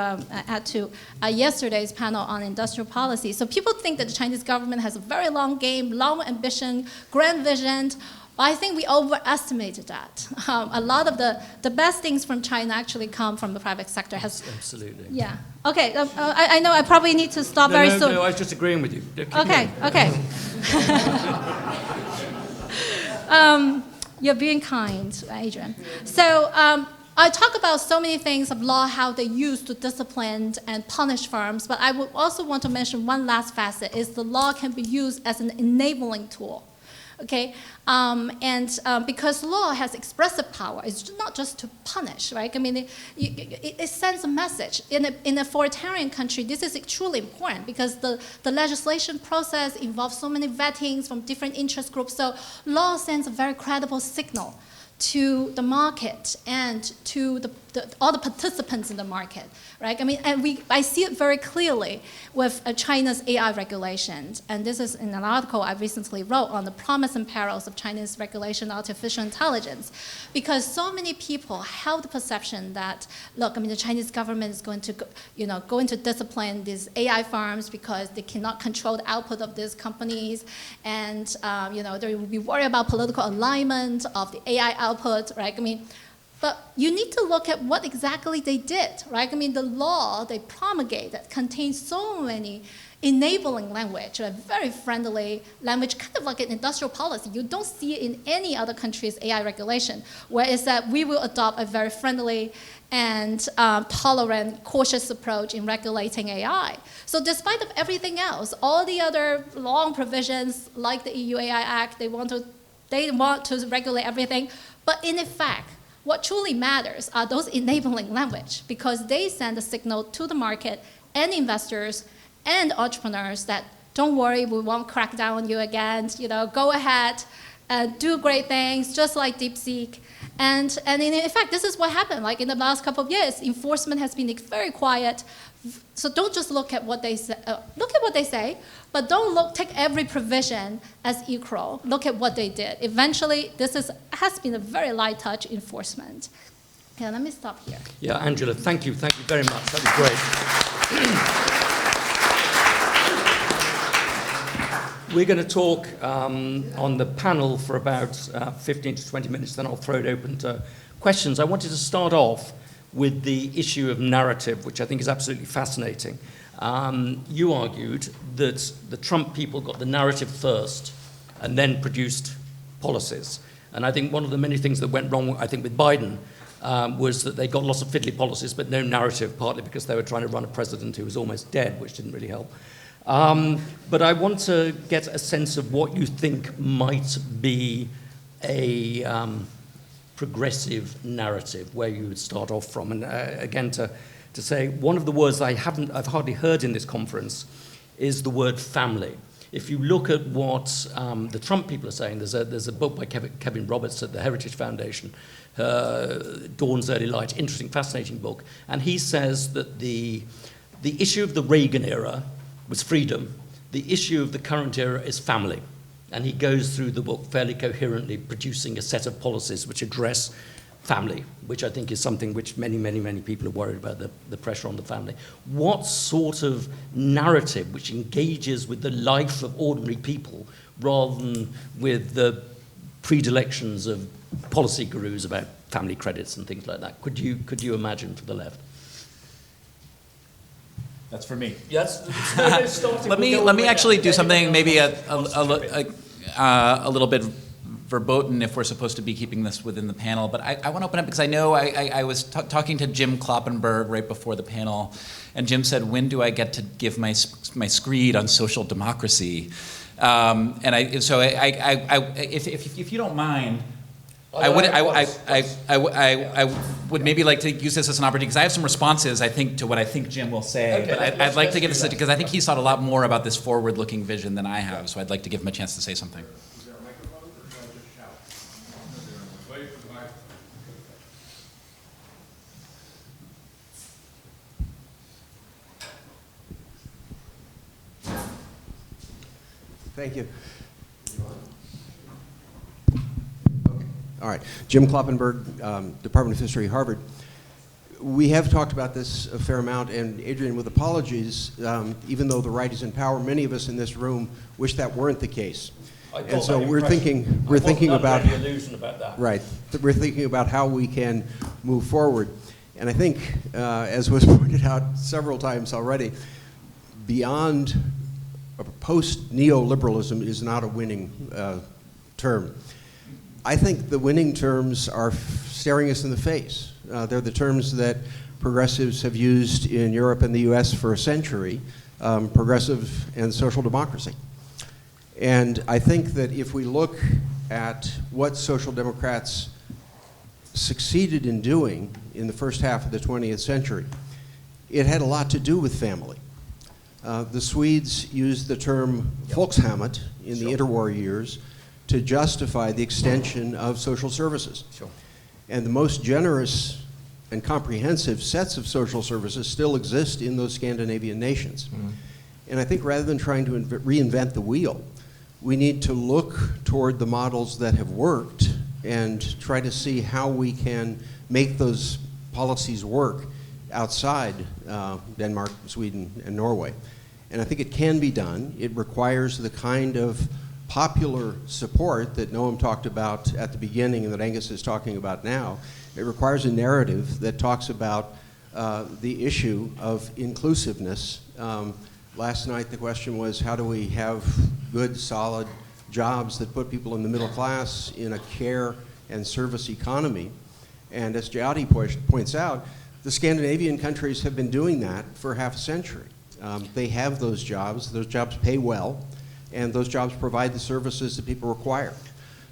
add to yesterday's panel on industrial policy. So people think that the Chinese government has a very long game, long ambition, grand vision. I think we overestimated that. A lot of the best things from China actually come from the private sector. Absolutely. Yeah. Okay. I know I probably need to stop very soon. No, I was just agreeing with you. Okay. You're being kind, Adrian. So I talk about so many things of law, how they use to discipline and punish firms, but I would also want to mention one last facet, is the law can be used as an enabling tool. Okay, because law has expressive power, it's not just to punish, right? I mean, it sends a message. In an authoritarian country, this is truly important because the legislation process involves so many vettings from different interest groups. So law sends a very credible signal to the market and to all the participants in the market, right? I mean, and I see it very clearly with China's AI regulations. And this is in an article I recently wrote on the promise and perils of China's regulation of artificial intelligence. Because so many people held the perception that, look, I mean, the Chinese government is going to, going to discipline these AI firms because they cannot control the output of these companies. And, they will be worried about political alignment of the AI output, right? I mean, but you need to look at what exactly they did, right? I mean, the law they promulgated contains so many enabling language, a very friendly language, kind of like an industrial policy. You don't see it in any other country's AI regulation, where it's that we will adopt a very friendly and tolerant, cautious approach in regulating AI. So despite of everything else, all the other long provisions, like the EU AI Act, they want to regulate everything, but in effect, what truly matters are those enabling language, because they send a signal to the market and investors and entrepreneurs that don't worry, we won't crack down on you again. Go ahead, do great things, just like DeepSeek. And in fact, this is what happened. Like in the last couple of years, enforcement has been very quiet. So don't just look at what they say. Look at what they say, but don't take every provision as equal. Look at what they did. Eventually, has been a very light touch enforcement. Okay, let me stop here. Yeah, Angela, thank you very much. That was great. We're going to talk on the panel for about 15 to 20 minutes, then I'll throw it open to questions. I wanted to start off with the issue of narrative, which I think is absolutely fascinating. You argued that the Trump people got the narrative first and then produced policies. And I think one of the many things that went wrong, I think, with Biden was that they got lots of fiddly policies, but no narrative, partly because they were trying to run a president who was almost dead, which didn't really help. But I want to get a sense of what you think might be a progressive narrative, where you would start off from. And again, to say, one of the words I've hardly heard in this conference is the word family. If you look at what the Trump people are saying, there's a book by Kevin Roberts at the Heritage Foundation, Dawn's Early Light, interesting, fascinating book. And he says that the issue of the Reagan era was freedom. The issue of the current era is family. And he goes through the book fairly coherently, producing a set of policies which address family, which I think is something which many, many, many people are worried about, the pressure on the family. What sort of narrative which engages with the life of ordinary people rather than with the predilections of policy gurus about family credits and things like that? Could you imagine for the left? That's for me. Yes. Let me actually do something maybe a little bit verboten if we're supposed to be keeping this within the panel. But I want to open up because I know I was talking to Jim Kloppenberg right before the panel, and Jim said, "When do I get to give my screed on social democracy?" If you don't mind. I would maybe like to use this as an opportunity because I have some responses, I think, to what I think Jim will say. Okay, but I'd like to give this because I think he's thought a lot more about this forward-looking vision than I have. So I'd like to give him a chance to say something. Is there a microphone, or should I just Thank you. All right. Jim Kloppenberg, Department of History, Harvard. We have talked about this a fair amount, and Adrian, with apologies, even though the right is in power, many of us in this room wish that weren't the case. And so we're thinking about the illusion about that. Right. We're thinking about how we can move forward. And I think, as was pointed out several times already, beyond post-neoliberalism is not a winning term. I think the winning terms are staring us in the face. They're the terms that progressives have used in Europe and the US for a century, progressive and social democracy. And I think that if we look at what social democrats succeeded in doing in the first half of the 20th century, it had a lot to do with family. The Swedes used the term Volkshemmet in the interwar years to justify the extension of social services. And the most generous and comprehensive sets of social services still exist in those Scandinavian nations. And I think rather than trying to reinvent the wheel, we need to look toward the models that have worked and try to see how we can make those policies work outside Denmark, Sweden, and Norway. And I think it can be done. It requires the kind of popular support that Noam talked about at the beginning and that Angus is talking about now. It requires a narrative that talks about the issue of inclusiveness. Last night the question was, how do we have good, solid jobs that put people in the middle class in a care and service economy? And as Jyoti points out, the Scandinavian countries have been doing that for half a century. They have those jobs pay well, and those jobs provide the services that people require.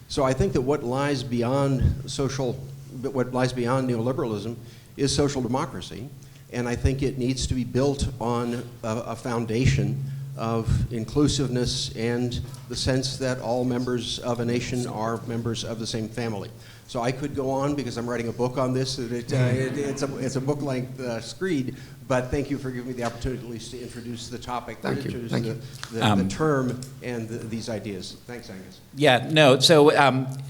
So I think that what lies beyond neoliberalism is social democracy, and I think it needs to be built on a foundation of inclusiveness and the sense that all members of a nation are members of the same family. So I could go on because I'm writing a book on this. It's a book-length screed, but thank you for giving me the opportunity at least to introduce the topic, the term, and these ideas. Thanks, Angus. Yeah, no, so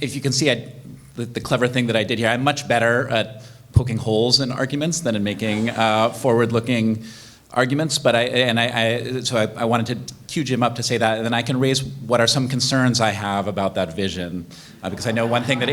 if you can see the clever thing that I did here, I'm much better at poking holes in arguments than in making forward-looking arguments, but I wanted to cue Jim up to say that, and then I can raise what are some concerns I have about that vision, because I know one thing that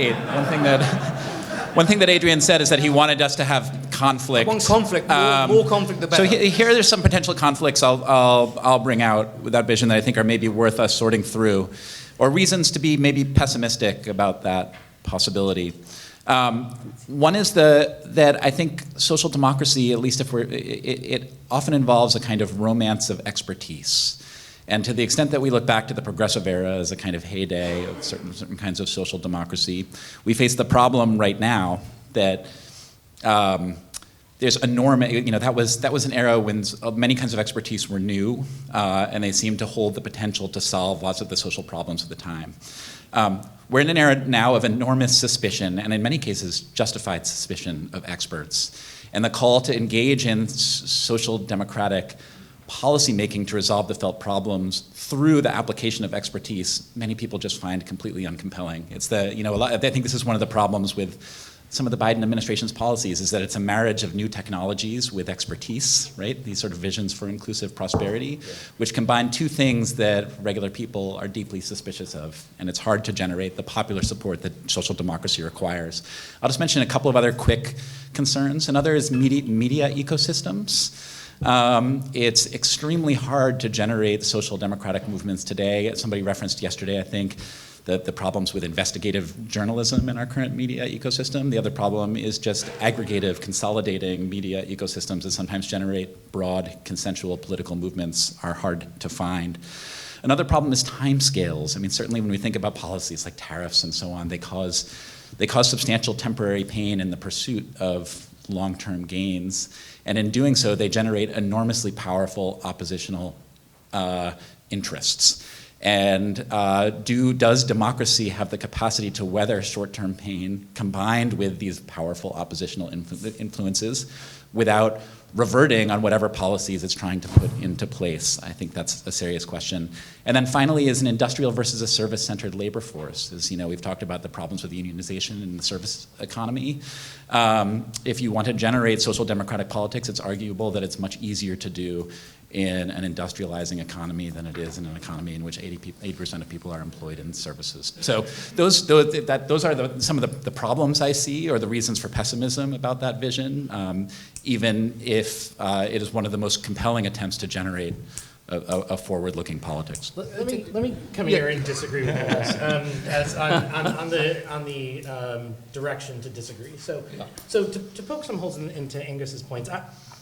Adrian said is that he wanted us to have conflict. I want conflict, more conflict the better. So here there's some potential conflicts I'll bring out with that vision that I think are maybe worth us sorting through, or reasons to be maybe pessimistic about that possibility. One is that I think social democracy, at least if it often involves a kind of romance of expertise. And to the extent that we look back to the progressive era as a kind of heyday of certain kinds of social democracy, we face the problem right now that there's enormous, that was an era when many kinds of expertise were new, and they seemed to hold the potential to solve lots of the social problems of the time. We're in an era now of enormous suspicion, and in many cases, justified suspicion of experts. And the call to engage in social democratic policymaking to resolve the felt problems through the application of expertise, many people just find completely uncompelling. I think this is one of the problems with some of the Biden administration's policies, is that it's a marriage of new technologies with expertise, right? These sort of visions for inclusive prosperity, which combine two things that regular people are deeply suspicious of, and it's hard to generate the popular support that social democracy requires. I'll just mention a couple of other quick concerns. Another is media ecosystems. It's extremely hard to generate social democratic movements today. Somebody referenced yesterday, I think, the problems with investigative journalism in our current media ecosystem. The other problem is just aggregative, consolidating media ecosystems that sometimes generate broad, consensual political movements are hard to find. Another problem is timescales. I mean, certainly when we think about policies like tariffs and so on, they cause substantial temporary pain in the pursuit of long-term gains. And in doing so, they generate enormously powerful oppositional interests. And does democracy have the capacity to weather short-term pain combined with these powerful oppositional influences without reverting on whatever policies it's trying to put into place? I think that's a serious question. And then finally, is an industrial versus a service-centered labor force? As you know, we've talked about the problems with unionization in the service economy. If you want to generate social democratic politics, it's arguable that it's much easier to do in an industrializing economy than it is in an economy in which 80% of people are employed in services. So those are some of the problems I see, or the reasons for pessimism about that vision, even if it is one of the most compelling attempts to generate a forward-looking politics. Let me come here and disagree with Angus as on the direction to disagree. So to poke some holes into Angus's points,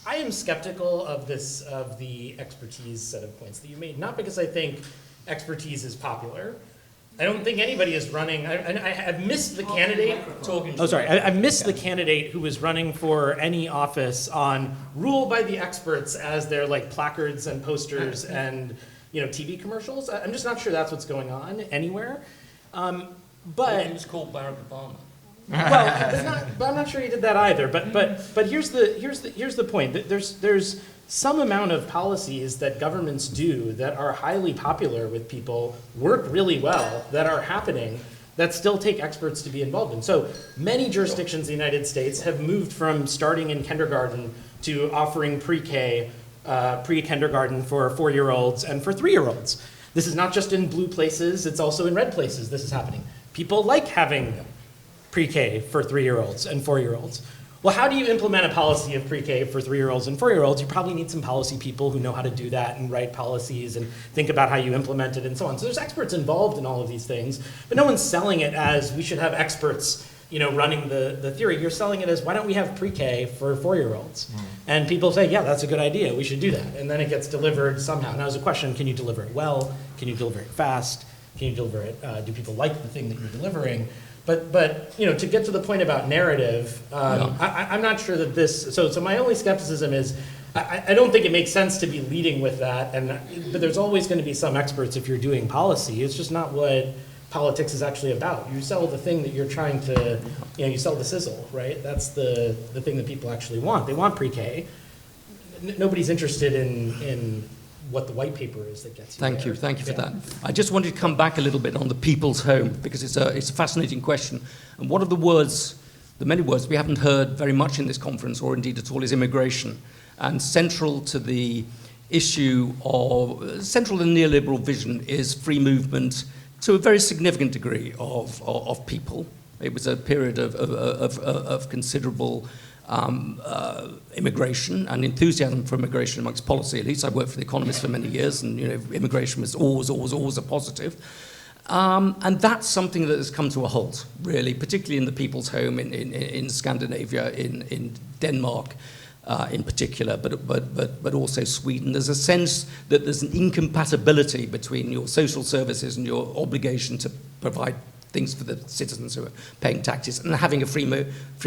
I am skeptical of the expertise set of points that you made, not because I think expertise is popular. I don't think anybody is running. I've missed the candidate. I've missed the candidate who was running for any office on rule by the experts as their like placards and posters and TV commercials. I'm just not sure that's what's going on anywhere. But it was called Barack Obama. Well, but I'm not sure he did that either. But here's the point. There's some amount of policies that governments do that are highly popular with people, work really well, that are happening, that still take experts to be involved in. So many jurisdictions in the United States have moved from starting in kindergarten to offering pre-K, pre-kindergarten for 4-year-olds and for 3-year-olds. This is not just in blue places, it's also in red places this is happening. People like having pre-K for 3-year-olds and 4-year-olds. Well, how do you implement a policy of pre-K for 3-year-olds and 4-year-olds? You probably need some policy people who know how to do that and write policies and think about how you implement it and so on. So there's experts involved in all of these things, but no one's selling it as we should have experts, running the theory. You're selling it as, why don't we have pre-K for 4-year-olds? And people say, yeah, that's a good idea. We should do that. And then it gets delivered somehow. Now, there's a question, can you deliver it well? Can you deliver it fast? Can you deliver it? Do people like the thing that you're delivering? But to get to the point about narrative, I'm not sure that this. So my only skepticism is, I don't think it makes sense to be leading with that. But there's always going to be some experts if you're doing policy. It's just not what politics is actually about. You sell the thing that you're trying to, you sell the sizzle, right? That's the thing that people actually want. They want pre-K. Nobody's interested in what the white paper is that gets you Thank you for that. I just wanted to come back a little bit on the people's home, because it's a fascinating question. And one of the many words we haven't heard very much in this conference, or indeed at all, is immigration. And central to the issue central to the neoliberal vision is free movement to a very significant degree of people. It was a period of considerable immigration and enthusiasm for immigration amongst policy elites. I worked for The Economist for many years, and immigration was always a positive. And that's something that has come to a halt, really, particularly in the people's home in Scandinavia, in Denmark in particular, but also Sweden. There's a sense that there's an incompatibility between your social services and your obligation to provide things for the citizens who are paying taxes, and having a free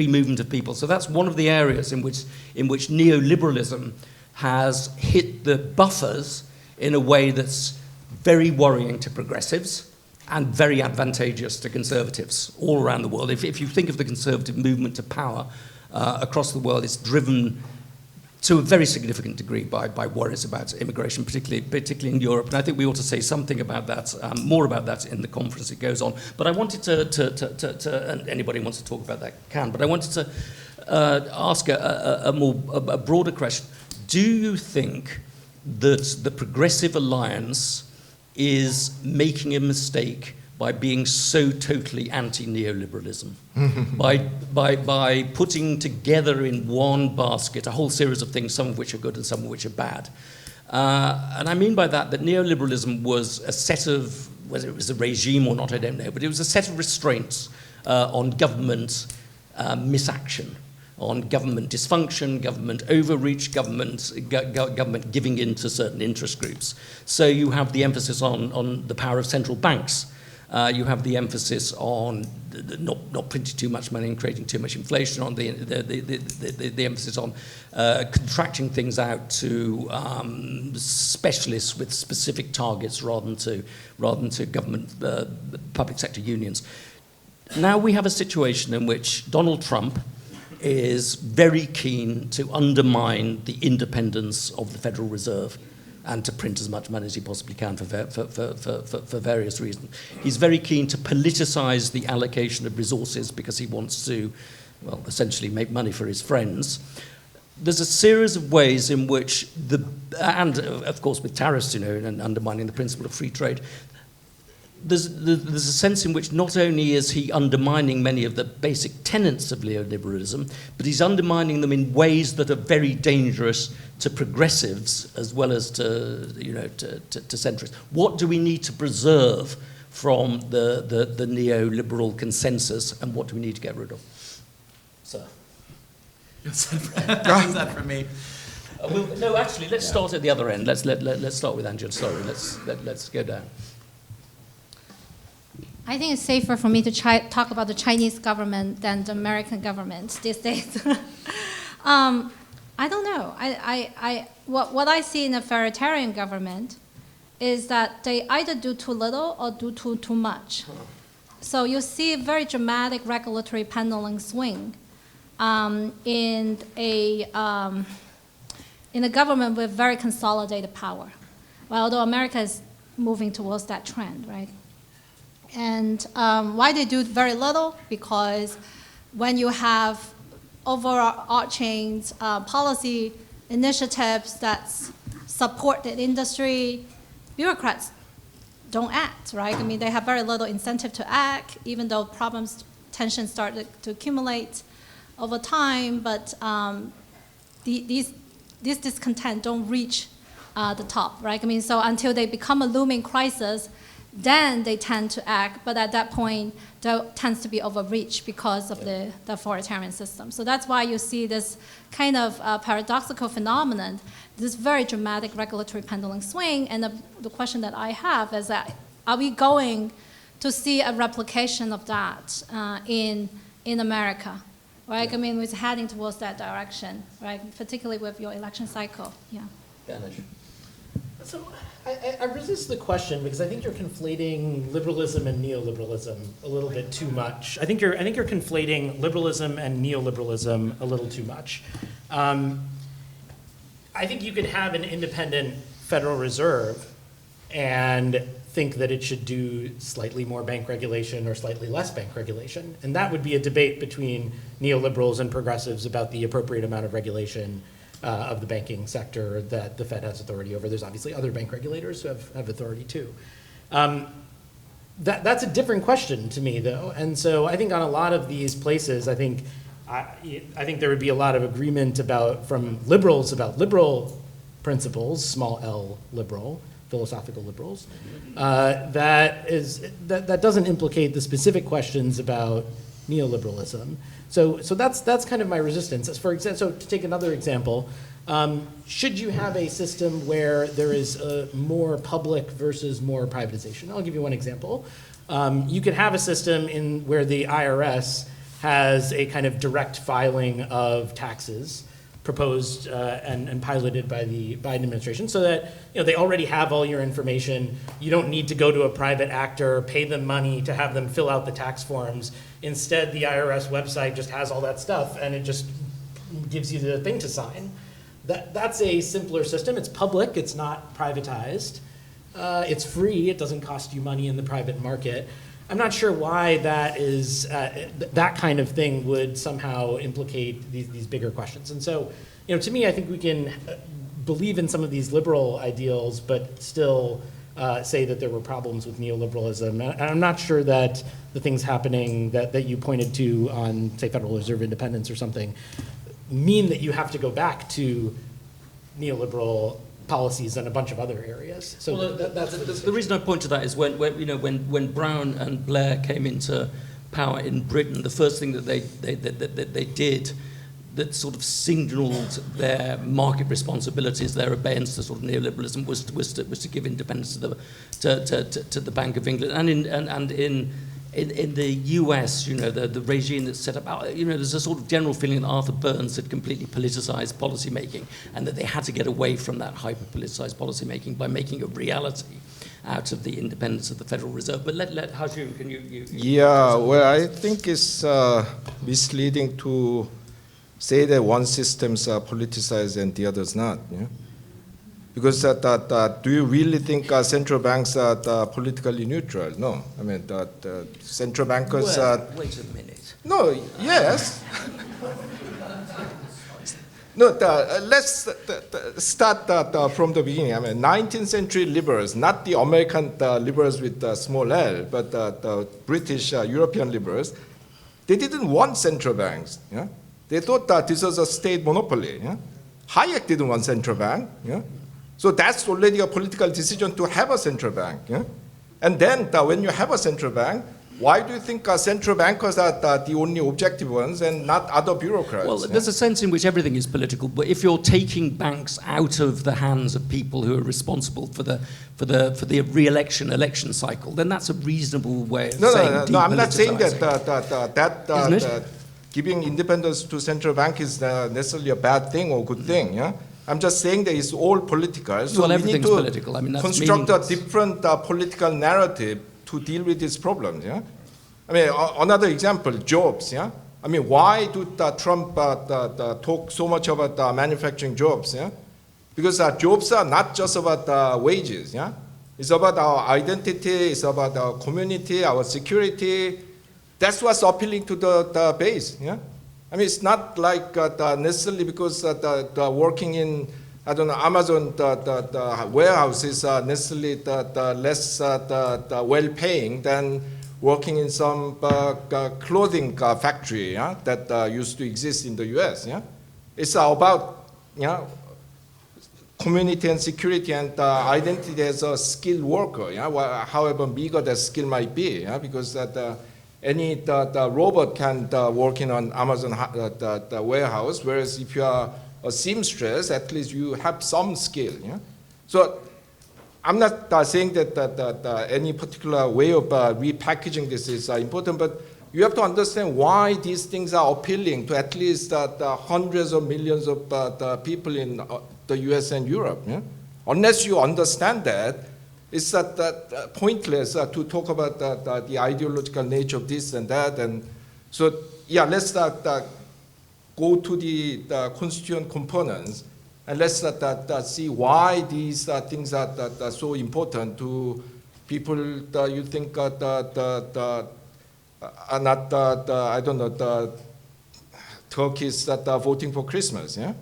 movement of people. So that's one of the areas in which neoliberalism has hit the buffers in a way that's very worrying to progressives and very advantageous to conservatives all around the world. If you think of the conservative movement to power across the world, it's driven to a very significant degree by worries about immigration, particularly in Europe. And I think we ought to say something about that, more about that in the conference that goes on. But I wanted to and anybody who wants to talk about that can, but I wanted to ask a broader question. Do you think that the Progressive Alliance is making a mistake by being so totally anti-neoliberalism, by putting together in one basket a whole series of things, some of which are good and some of which are bad? And I mean by that neoliberalism was a set of, whether it was a regime or not, I don't know, but it was a set of restraints on government misaction, on government dysfunction, government overreach, government giving in to certain interest groups. So you have the emphasis on the power of central banks, You have the emphasis on not printing too much money and creating too much inflation, on the emphasis on contracting things out to specialists with specific targets rather than to government, public sector unions. Now we have a situation in which Donald Trump is very keen to undermine the independence of the Federal Reserve and to print as much money as he possibly can for various reasons. He's very keen to politicize the allocation of resources because he wants to, well, essentially make money for his friends. There's a series of ways in which and of course with tariffs, and undermining the principle of free trade, there's a sense in which not only is he undermining many of the basic tenets of neoliberalism, but he's undermining them in ways that are very dangerous to progressives as well as to centrists. What do we need to preserve from the neoliberal consensus, and what do we need to get rid of? Sir. Is that for me? No, actually, let's start at the other end. Let's start with Angela. Sorry, let's go down. I think it's safer for me to talk about the Chinese government than the American government these days. I don't know. What I see in a authoritarian government is that they either do too little or do too much. So you see a very dramatic regulatory pendulum swing in a government with very consolidated power. Well, although America is moving towards that trend, right? And why they do very little? Because when you have overarching policy initiatives that support the industry, bureaucrats don't act, right? I mean, they have very little incentive to act, even though tensions start to accumulate over time, but these discontent don't reach the top, right? I mean, so until they become a looming crisis, then they tend to act, but at that point, there tends to be overreach because of the authoritarian system. So that's why you see this kind of paradoxical phenomenon, this very dramatic regulatory pendulum swing. And the question that I have is that, are we going to see a replication of that in America? Right? Yeah. I mean, we're heading towards that direction, right? Particularly with your election cycle. Yeah. Ganesh. So I resist the question because I think you're conflating liberalism and neoliberalism a little bit too much. I think you're conflating liberalism and neoliberalism a little too much. I think you could have an independent Federal Reserve and think that it should do slightly more bank regulation or slightly less bank regulation, and that would be a debate between neoliberals and progressives about the appropriate amount of regulation of the banking sector that the Fed has authority over. There's obviously other bank regulators who have authority too. That's a different question to me, though. And so I think on a lot of these places, I think there would be a lot of agreement from liberals about liberal principles, small L liberal, philosophical liberals, that doesn't implicate the specific questions about neoliberalism. So that's kind of my resistance. For example, so to take another example, should you have a system where there is more public versus more privatization? I'll give you one example. You could have a system where the IRS has a kind of direct filing of taxes proposed and piloted by the Biden administration, so that they already have all your information. You don't need to go to a private actor, pay them money to have them fill out the tax forms. Instead, the IRS website just has all that stuff, and it just gives you the thing to sign. That's a simpler system. It's public. It's not privatized. It's free. It doesn't cost you money in the private market. I'm not sure why that is that kind of thing would somehow implicate these bigger questions. And so, to me, I think we can believe in some of these liberal ideals, but still say that there were problems with neoliberalism. And I'm not sure that the things happening that you pointed to on, say, Federal Reserve independence or something mean that you have to go back to neoliberal policies in a bunch of other areas. So well, the reason I point to that is when Brown and Blair came into power in Britain, the first thing that they did that sort of signalled their market responsibilities, their abeyance to sort of neoliberalism, was to give independence to the Bank of England. And in the US, the regime that's set up, there's a sort of general feeling that Arthur Burns had completely politicized policymaking, and that they had to get away from that hyper-politicized policymaking by making a reality out of the independence of the Federal Reserve. But let Ha-Joon, can you? Yeah, well, I think it's misleading to say that one system's politicized and the other's not. Yeah? Because do you really think central banks are politically neutral? No. I mean, central bankers... wait a minute. No, yes. No, let's start from the beginning. I mean, 19th century liberals, not the American liberals with small l, but the British, European liberals, they didn't want central banks. Yeah? They thought that this was a state monopoly. Yeah? Hayek didn't want central bank. Yeah? So that's already a political decision to have a central bank. Yeah? And then when you have a central bank, why do you think central bankers are the only objective ones and not other bureaucrats? Well, there's a sense in which everything is political, but if you're taking banks out of the hands of people who are responsible for the election cycle, then that's a reasonable way of saying No, I'm not saying that giving independence to central bank is necessarily a bad thing or good thing. Yeah? I'm just saying that it's all political. So well, we need to political. I mean, that's construct a different political narrative to deal with these problems. Yeah? I mean, another example, jobs. Yeah? I mean, why do Trump talk so much about manufacturing jobs? Yeah? Because jobs are not just about wages. Yeah? It's about our identity, it's about our community, our security. That's what's appealing to the base. Yeah? I mean, it's not like necessarily because working in, I don't know, Amazon the warehouse is necessarily less well-paying than working in some clothing factory that used to exist in the US. Yeah? It's about community and security and identity as a skilled worker, however meager that skill might be, because any robot can work in an Amazon warehouse, whereas if you are a seamstress, at least you have some skill. Yeah? So I'm not saying that any particular way of repackaging this is important, but you have to understand why these things are appealing to at least hundreds of millions of people in the US and Europe. Yeah? Unless you understand that, it's pointless to talk about the ideological nature of this and that. And so, yeah, let's go to the constituent components, and let's see why these things are so important to people you think are not, I don't know, the turkeys that are voting for Christmas. Yeah?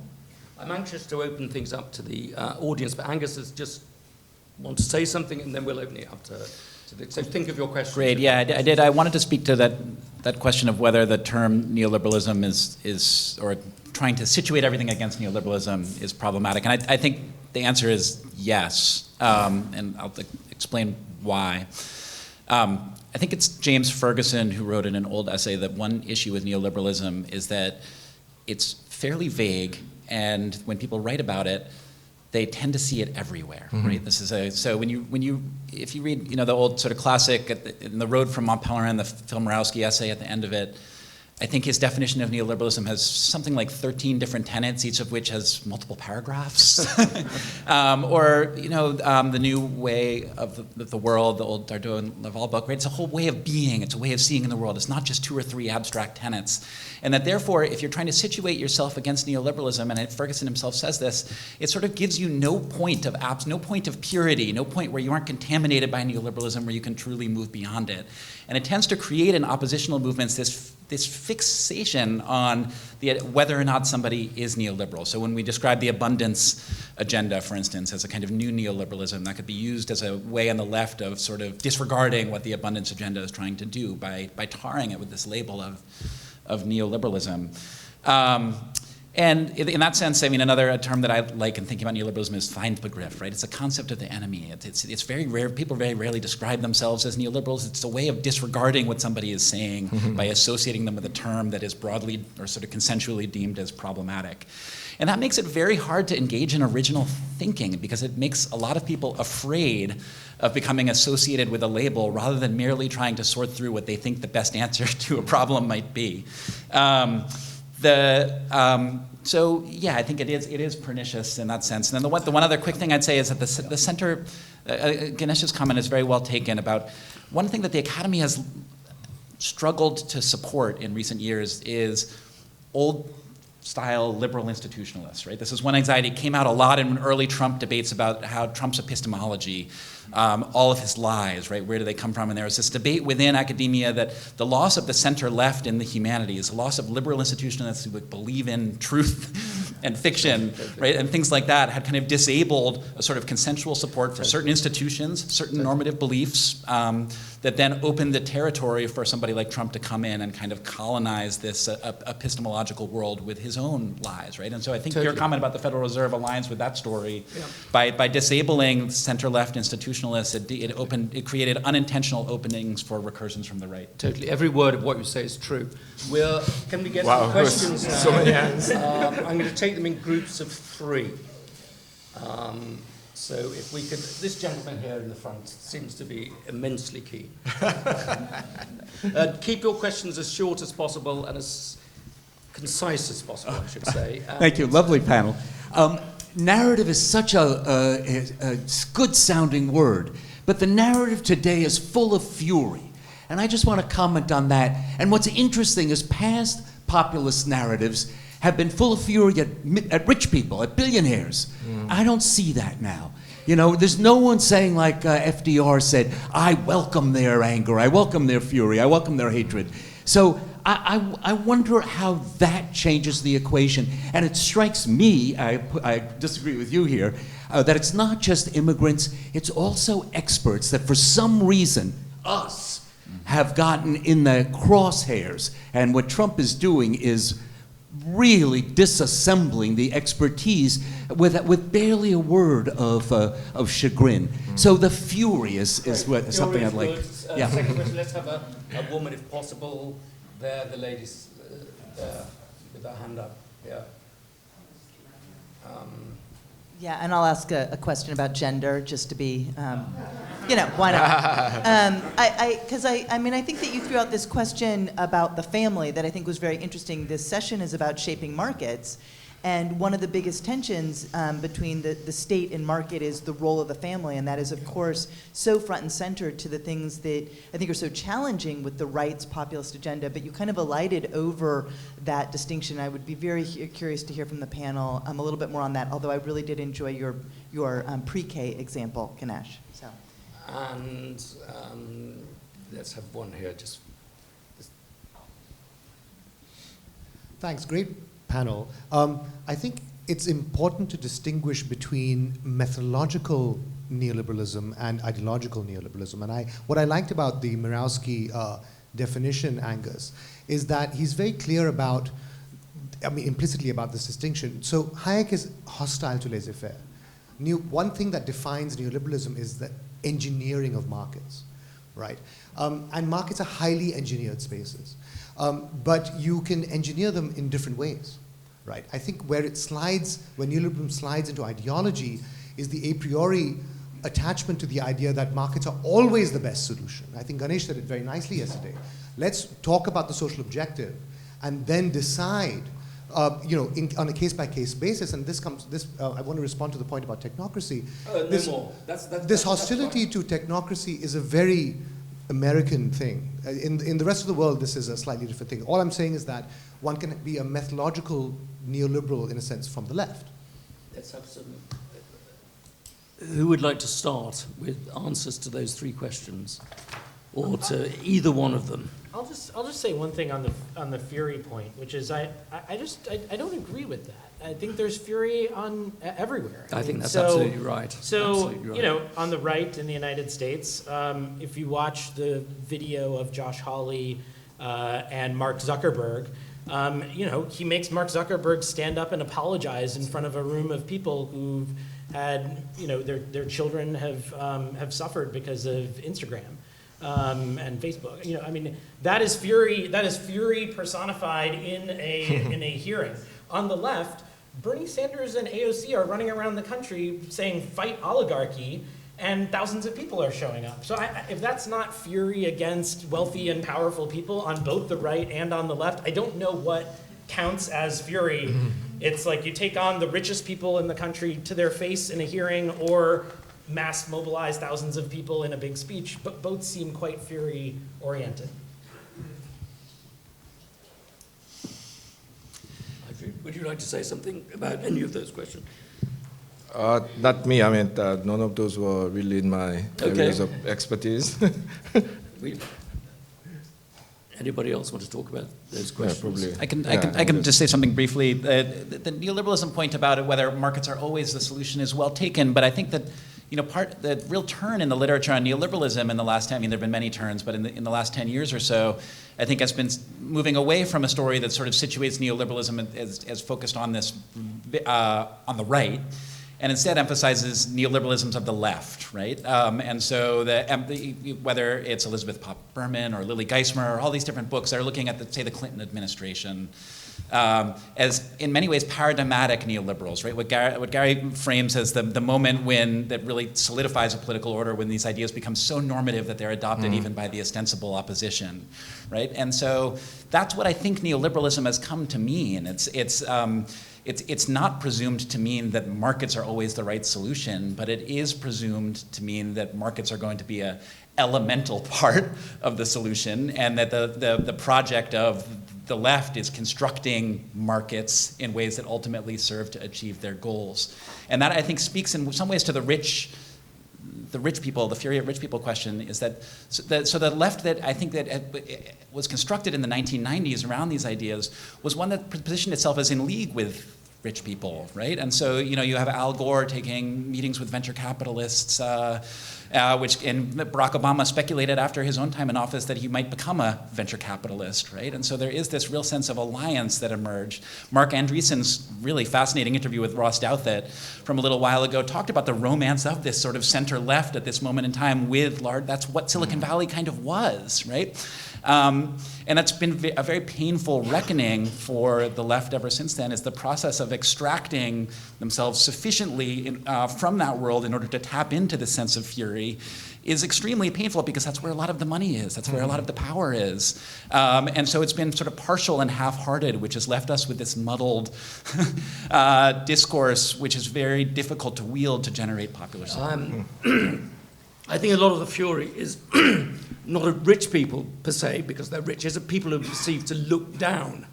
I'm anxious to open things up to the audience, but Angus has just want to say something, and then we'll open it up to the. So think of your question. Great. Yeah, I did. I wanted to speak to that question of whether the term neoliberalism is or trying to situate everything against neoliberalism is problematic, and I think the answer is yes, and I'll explain why. I think it's James Ferguson who wrote in an old essay that one issue with neoliberalism is that it's fairly vague, and when people write about it, they tend to see it everywhere, right? This is so if you read the old sort of classic in The Road from Mont Pelerin, the Phil Murawski essay at the end of it, I think his definition of neoliberalism has something like 13 different tenets, each of which has multiple paragraphs. Or the new way of the world, the old Dardot and Laval book, right? It's a whole way of being. It's a way of seeing in the world. It's not just 2 or 3 abstract tenets. And that therefore, if you're trying to situate yourself against neoliberalism, and Ferguson himself says this, it sort of gives you no point of purity, no point where you aren't contaminated by neoliberalism, where you can truly move beyond it. And it tends to create in oppositional movements this fixation on whether or not somebody is neoliberal. So when we describe the abundance agenda, for instance, as a kind of new neoliberalism, that could be used as a way on the left of sort of disregarding what the abundance agenda is trying to do by tarring it with this label of neoliberalism. And in that sense, I mean, another term that I like in thinking about neoliberalism is Feindbegriff, right? It's a concept of the enemy. It's very rare. People very rarely describe themselves as neoliberals. It's a way of disregarding what somebody is saying by associating them with a term that is broadly or sort of consensually deemed as problematic. And that makes it very hard to engage in original thinking because it makes a lot of people afraid of becoming associated with a label rather than merely trying to sort through what they think the best answer to a problem might be. So yeah, I think it is pernicious in that sense. And then the one other quick thing I'd say is that the center, Ganesh's comment is very well taken about one thing that the academy has struggled to support in recent years is old style liberal institutionalists, right? This is one anxiety. It came out a lot in early Trump debates about how Trump's epistemology, all of his lies, right? Where do they come from? And there was this debate within academia that the loss of the center left in the humanities, the loss of liberal institutionalists who would believe in truth and fiction, right? And things like that had kind of disabled a sort of consensual support for certain institutions, certain normative beliefs, that then opened the territory for somebody like Trump to come in and kind of colonize this epistemological world with his own lies, right? And so I think your comment about the Federal Reserve aligns with that story. Yeah. By disabling center-left institutionalists, it created unintentional openings for recursions from the right. Totally. Every word of what you say is true. Can we get some questions now? So many hands. I'm going to take them in groups of 3. So if we could, this gentleman here in the front seems to be immensely keen. Keep your questions as short as possible and as concise as possible, I should say. Thank you. Lovely panel. Narrative is such a good-sounding word, but the narrative today is full of fury. And I just want to comment on that. And what's interesting is past populist narratives have been full of fury at rich people, at billionaires. I don't see that now. You know, there's no one saying like FDR said, I welcome their anger, I welcome their fury, I welcome their hatred. So I wonder how that changes the equation. And it strikes me, I disagree with you here, that it's not just immigrants, it's also experts that for some reason, us, have gotten in the crosshairs. And what Trump is doing is really disassembling the expertise with barely a word of chagrin. So the fury is what, something I'd like. Second question, let's have a woman if possible. There, the ladies there with their hand up. Yeah. Yeah, and I'll ask a question about gender, just to be, why not? I think that you threw out this question about the family that I think was very interesting. This session is about shaping markets, and one of the biggest tensions between the state and market is the role of the family, and that is, of course, so front and center to the things that I think are so challenging with the right's populist agenda, but you kind of alighted over that distinction. I would be very curious to hear from the panel a little bit more on that, although I really did enjoy your pre-K example, Ganesh. So. And let's have one here. Just. Thanks. Great panel. I think it's important to distinguish between methodological neoliberalism and ideological neoliberalism. And what I liked about the Mirowski definition, Angus, is that he's very clear about, implicitly about this distinction. So Hayek is hostile to laissez-faire. One thing that defines neoliberalism is the engineering of markets, right? And markets are highly engineered spaces. But you can engineer them in different ways, right? I think where neoliberalism slides into ideology is the a priori attachment to the idea that markets are always the best solution. I think Ganesh said it very nicely yesterday. Let's talk about the social objective and then decide, on a case-by-case basis. And I want to respond to the point about technocracy. This hostility to technocracy is a very American thing. In the rest of the world, this is a slightly different thing. All I'm saying is that one can be a methodological neoliberal, in a sense, from the left. Let's have some. Who would like to start with answers to those 3 questions, or to either one of them? I'll just say one thing on the fury point, which is I don't agree with that. I think there's fury on everywhere. I think that's absolutely right. So absolutely right. On the right in the United States, if you watch the video of Josh Hawley and Mark Zuckerberg he makes Mark Zuckerberg stand up and apologize in front of a room of people who've had, their children have suffered because of Instagram and Facebook. That is fury. That is fury personified in a hearing. On the left, Bernie Sanders and AOC are running around the country saying "fight oligarchy," and thousands of people are showing up. So if that's not fury against wealthy and powerful people on both the right and on the left, I don't know what counts as fury. It's like you take on the richest people in the country to their face in a hearing, or mass mobilize thousands of people in a big speech, but both seem quite fury-oriented. Would you like to say something about any of those questions? Not me. None of those were really in my areas of expertise. Anybody else want to talk about those questions? Yeah, I can just say something briefly. The neoliberalism point about it, whether markets are always the solution, is well taken. But I think that the real turn in the literature on neoliberalism in the last 10, there have been many turns, but in the last 10 years or so, I think has been moving away from a story that sort of situates neoliberalism as focused on this on the right, and instead emphasizes neoliberalisms of the left, right? And so whether it's Elizabeth Pop Berman or Lily Geismer or all these different books that are looking at, say, the Clinton administration as, in many ways, paradigmatic neoliberals, right? What Gary frames as the moment that really solidifies a political order, when these ideas become so normative that they're adopted even by the ostensible opposition, right? And so that's what I think neoliberalism has come to mean. It's not presumed to mean that markets are always the right solution, but it is presumed to mean that markets are going to be an elemental part of the solution, and that the project of the left is constructing markets in ways that ultimately serve to achieve their goals. And that, I think, speaks in some ways to the rich people, the fury of rich people question, is that the left that I think that was constructed in the 1990s around these ideas was one that positioned itself as in league with rich people, right? And so, you have Al Gore taking meetings with venture capitalists, and Barack Obama speculated after his own time in office that he might become a venture capitalist, right? And so there is this real sense of alliance that emerged. Mark Andreessen's really fascinating interview with Ross Douthat from a little while ago talked about the romance of this sort of center left at this moment in time that's what Silicon Valley kind of was, right? And that's been a very painful reckoning for the left ever since then, is the process of extracting themselves sufficiently from that world in order to tap into the sense of fury is extremely painful, because that's where a lot of the money is, that's where a lot of the power is. And so it's been sort of partial and half-hearted, which has left us with this muddled discourse, which is very difficult to wield to generate popular support. I think a lot of the fury is not of rich people per se, because they're rich, it's of people who are perceived to look down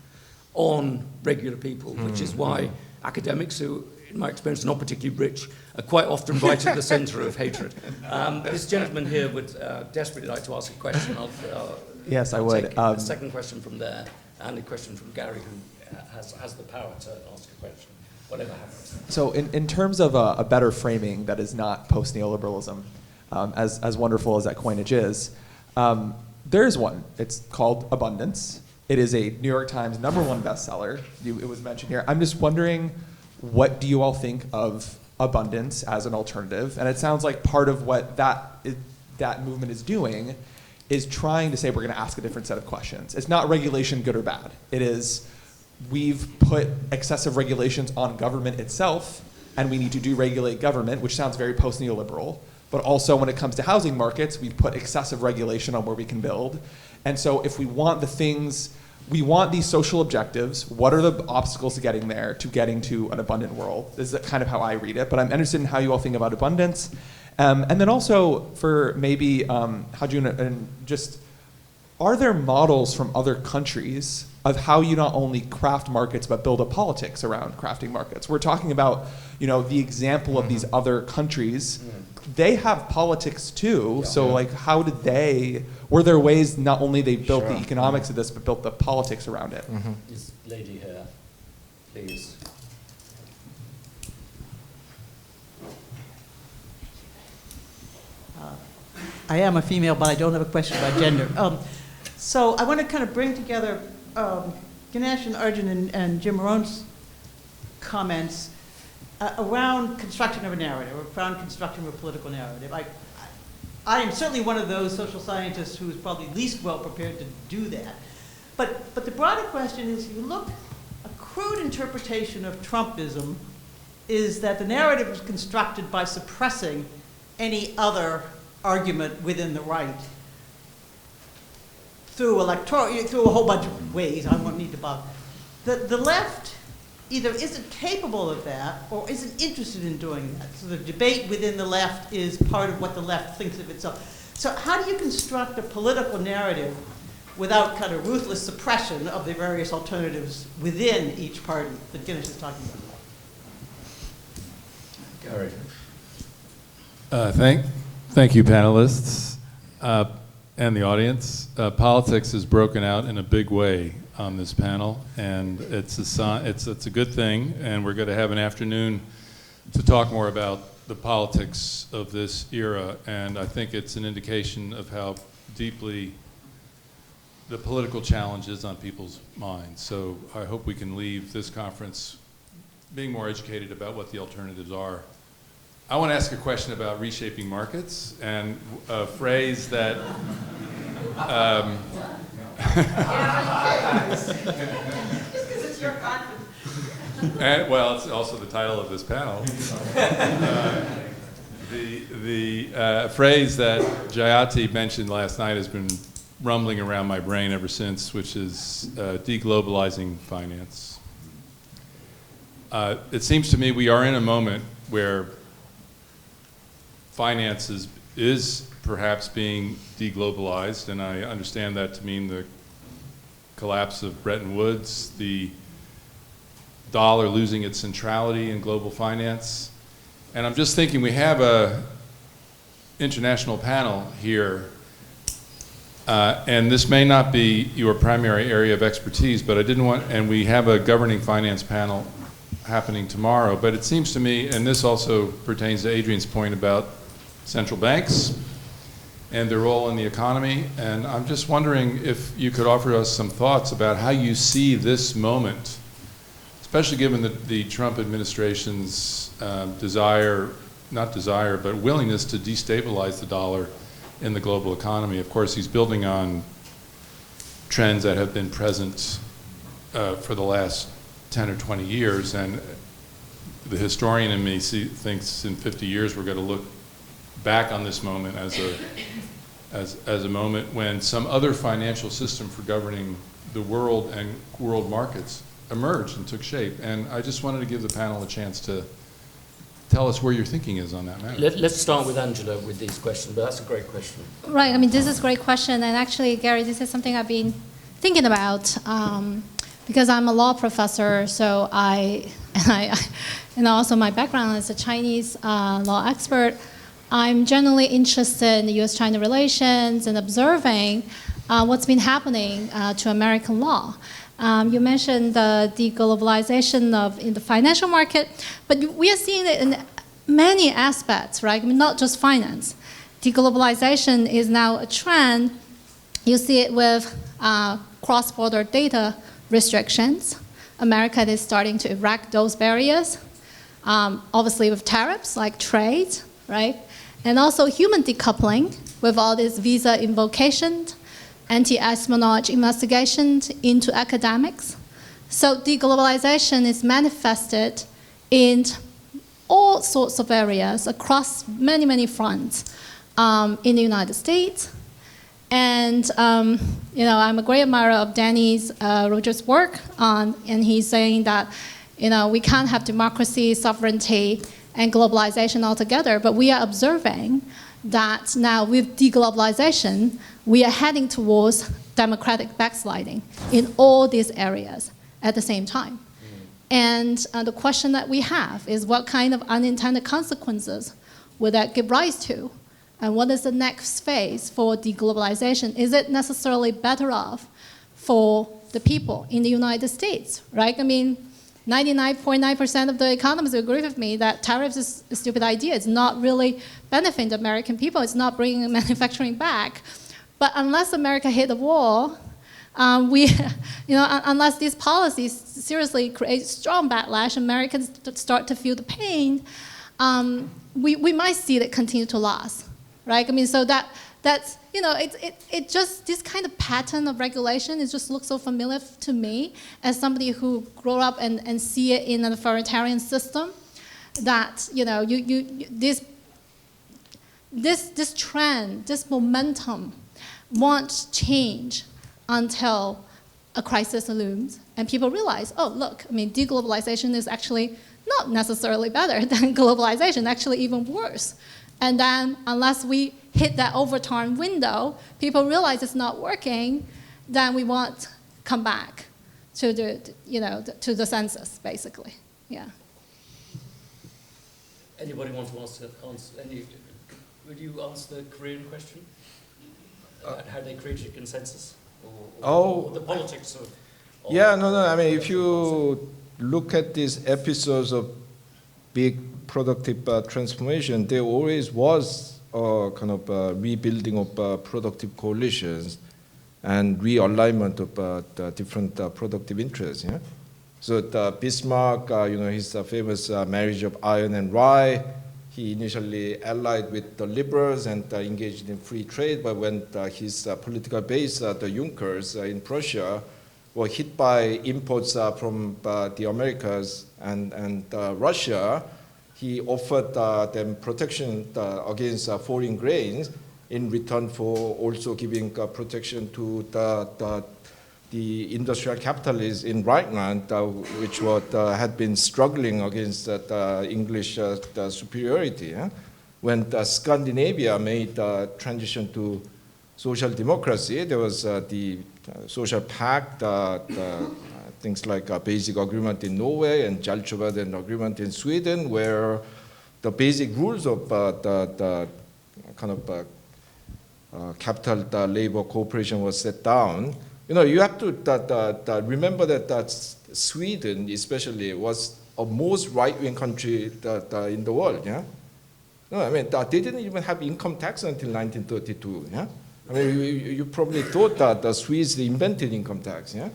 on regular people, which is why academics who, in my experience, are not particularly rich, are quite often right at the center of hatred. This gentleman here would desperately like to ask a question. Yes, I I'll would. take a second question from there, and a question from Gary, who has the power to ask a question, whatever happens. So in terms of a better framing that is not post-neoliberalism, as wonderful as that coinage is, there is one. It's called Abundance. It is a New York Times #1 bestseller. It was mentioned here. I'm just wondering, what do you all think of abundance as an alternative? And it sounds like part of what that movement is doing is trying to say we're going to ask a different set of questions. It's not regulation good or bad. It is, we've put excessive regulations on government itself, and we need to deregulate government, which sounds very post-neoliberal. But also when it comes to housing markets, we've put excessive regulation on where we can build. And so if we want we want these social objectives, what are the obstacles to getting there, to getting to an abundant world? This is kind of how I read it, but I'm interested in how you all think about abundance. And then also for maybe Ha-Joon, and just, are there models from other countries of how you not only craft markets but build a politics around crafting markets? We're talking about, the example of these other countries. They have politics too, so like how did were there ways not only they built the economics of this, but built the politics around it? This lady here, please. I am a female, but I don't have a question about gender. So I want to kind of bring together, Ganesh and Arjun and Jim Marone's comments around construction of a narrative, around construction of a political narrative. I am certainly one of those social scientists who is probably least well prepared to do that. But the broader question is, you look, a crude interpretation of Trumpism is that the narrative is constructed by suppressing any other argument within the right through through a whole bunch of ways. I won't need to bother. The left either isn't capable of that or isn't interested in doing that. So the debate within the left is part of what the left thinks of itself. So how do you construct a political narrative without kind of ruthless suppression of the various alternatives within each party that Ganesh is talking about? Gary. Thank you, panelists and the audience. Politics is broken out in a big way on this panel, and it's a good thing, and we're going to have an afternoon to talk more about the politics of this era, and I think it's an indication of how deeply the political challenge is on people's minds. So I hope we can leave this conference being more educated about what the alternatives are. I want to ask a question about reshaping markets, and a phrase that and, well, it's also the title of this panel. The phrase that Jayati mentioned last night has been rumbling around my brain ever since, which is deglobalizing finance. It seems to me we are in a moment where finance is perhaps being deglobalized, and I understand that to mean the collapse of Bretton Woods, the dollar losing its centrality in global finance. And I'm just thinking, we have a international panel here, and this may not be your primary area of expertise, but I didn't want, and we have a governing finance panel happening tomorrow, but it seems to me, and this also pertains to Adrian's point about central banks and their role in the economy, and I'm just wondering if you could offer us some thoughts about how you see this moment, especially given the Trump administration's not desire, but willingness to destabilize the dollar in the global economy. Of course, he's building on trends that have been present for the last 10 or 20 years, and the historian in me thinks in 50 years we're going to look back on this moment as a moment when some other financial system for governing the world and world markets emerged and took shape. And I just wanted to give the panel a chance to tell us where your thinking is on that matter. Let's start with Angela with these questions, but that's a great question. Right, I mean, this is a great question, and actually, Gary, this is something I've been thinking about because I'm a law professor, so and also my background as a Chinese law expert, I'm generally interested in the U.S.-China relations and observing what's been happening to American law. You mentioned the deglobalization in the financial market, but we are seeing it in many aspects, right? I mean, not just finance. Deglobalization is now a trend. You see it with cross-border data restrictions. America is starting to erect those barriers, obviously with tariffs like trade, right? And also human decoupling with all these visa invocations, anti-espionage investigations into academics. So deglobalization is manifested in all sorts of areas across many, many fronts in the United States. And I'm a great admirer of Danny Rogers' work and he's saying that we can't have democracy, sovereignty, and globalization altogether, but we are observing that now with deglobalization, we are heading towards democratic backsliding in all these areas at the same time. And the question that we have is what kind of unintended consequences will that give rise to? And what is the next phase for deglobalization? Is it necessarily better off for the people in the United States, right? I mean, 99.9% of the economists agree with me that tariffs is a stupid idea. It's not really benefiting the American people. It's not bringing manufacturing back. But unless America hit the wall, Unless these policies seriously create strong backlash, Americans start to feel the pain, we might see that continue to last, right? I mean, so that's it just, this kind of pattern of regulation, it just looks so familiar to me as somebody who grew up and see it in an authoritarian system, that, this trend, this momentum won't change until a crisis looms and people realize, oh, look, I mean, deglobalization is actually not necessarily better than globalization, actually even worse. And then unless we hit that overturn window, people realize it's not working, then we won't come back to to the census, basically. Yeah. Anybody want to answer? Would you answer the Korean question? How they created consensus? Or the politics of yeah, no. I mean, if you look at these episodes of big productive transformation, there always was a kind of rebuilding of productive coalitions and realignment of the different productive interests. Yeah? So Bismarck, his famous marriage of iron and rye, he initially allied with the liberals and engaged in free trade, but when his political base, the Junkers in Prussia, were hit by imports from the Americas and Russia, he offered them protection against foreign grains in return for also giving protection to the industrial capitalists in Rhineland, which had been struggling against English superiority. When Scandinavia made the transition to social democracy, there was the social pact, things like a basic agreement in Norway and Jalchovaden agreement in Sweden, where the basic rules of the kind of capital labor cooperation was set down. You have to remember that Sweden, especially, was a most right-wing country in the world. Yeah, no, I mean they didn't even have income tax until 1932. Yeah, I mean you probably thought that the Swedes invented income tax. Yeah,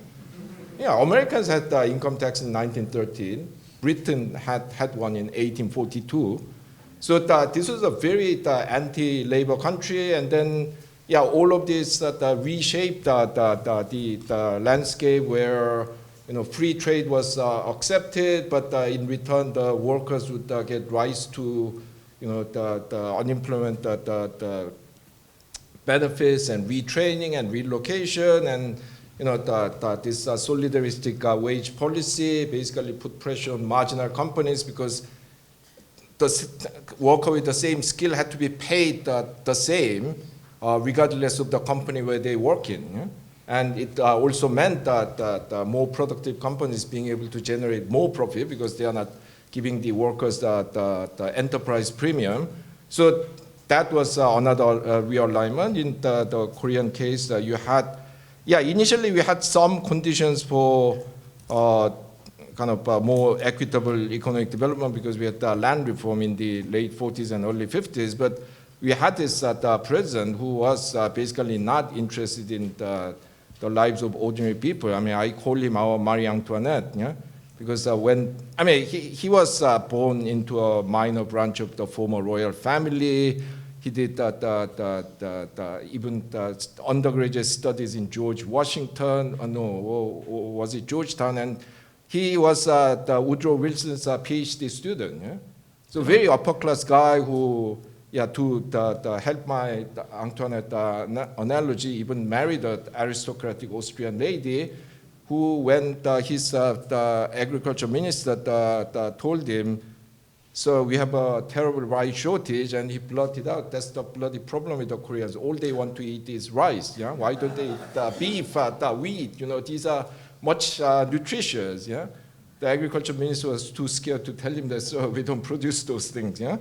yeah. Americans had income tax in 1913. Britain had one in 1842. So this was a very anti-labor country, and then. Yeah, all of this reshaped the landscape where free trade was accepted, but in return the workers would get rights to the unemployment the benefits and retraining and relocation, and this solidaristic wage policy basically put pressure on marginal companies because the worker with the same skill had to be paid the same. Regardless of the company where they work in. Yeah? And it also meant that more productive companies being able to generate more profit because they are not giving the workers the enterprise premium. So that was another realignment. In the Korean case, you had, initially we had some conditions for kind of more equitable economic development because we had land reform in the late 40s and early 50s, but we had this president who was basically not interested in the lives of ordinary people. I mean, I call him our Marie Antoinette, yeah? Because he was born into a minor branch of the former royal family. He did even the undergraduate studies in George Washington, was it Georgetown? And he was Woodrow Wilson's PhD student, yeah? So very upper class guy who, to help my Antoinette analogy, even married an aristocratic Austrian lady who, when his agriculture minister told him, so we have a terrible rice shortage, and he blurted out, that's the bloody problem with the Koreans. All they want to eat is rice. Yeah? Why don't they eat beef, wheat? These are much nutritious. Yeah? The agriculture minister was too scared to tell him that, so we don't produce those things. Yeah?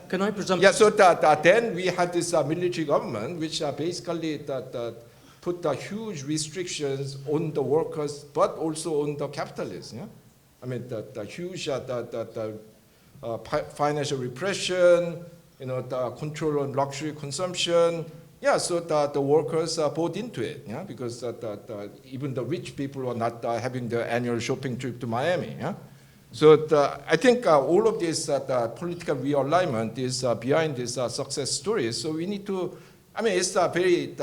Can I presume? Yeah, so then we had this military government, which basically put huge restrictions on the workers, but also on the capitalists. Yeah? I mean, the huge financial repression, the control on luxury consumption, yeah, so the workers bought into it, yeah, because even the rich people are not having the annual shopping trip to Miami. Yeah? So I think all of this political realignment is behind this success story. So we need to, I mean, it's very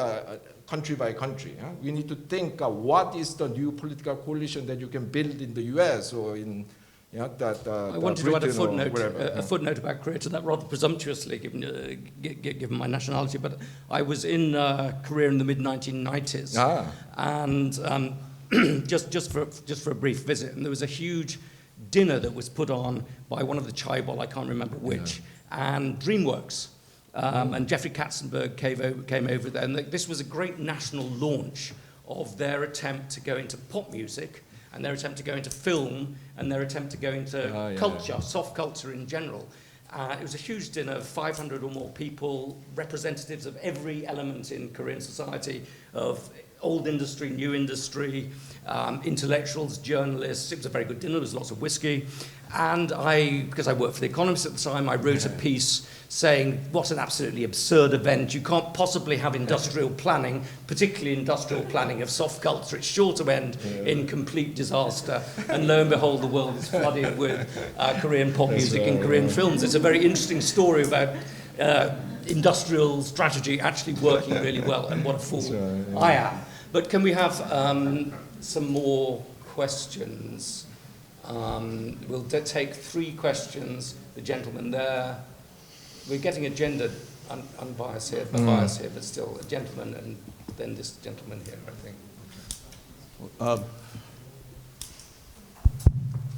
country by country. Yeah? We need to think what is the new political coalition that you can build in the US or in I wanted to add a footnote about Korea to that rather presumptuously, given my nationality. But I was in Korea in the mid-1990s, and just for a brief visit, and there was a huge dinner that was put on by one of the chaebol, I can't remember which, and DreamWorks. And Jeffrey Katzenberg came over there, and this was a great national launch of their attempt to go into pop music, and their attempt to go into film, and their attempt to go into culture, soft culture in general. It was a huge dinner, 500 or more people, representatives of every element in Korean society, of old industry, new industry, intellectuals, journalists. It was a very good dinner, there was lots of whiskey. And because I worked for The Economist at the time, I wrote a piece saying, what an absolutely absurd event. You can't possibly have industrial planning, particularly industrial planning of soft culture. It's sure to end in complete disaster. And lo and behold, the world is flooded with Korean pop music and Korean films. It's a very interesting story about industrial strategy actually working really well, and what a fool I am. But can we have some more questions? We'll take 3 questions. The gentleman there. We're getting a gender unbiased here, bias here, but still a gentleman, and then this gentleman here, I think. All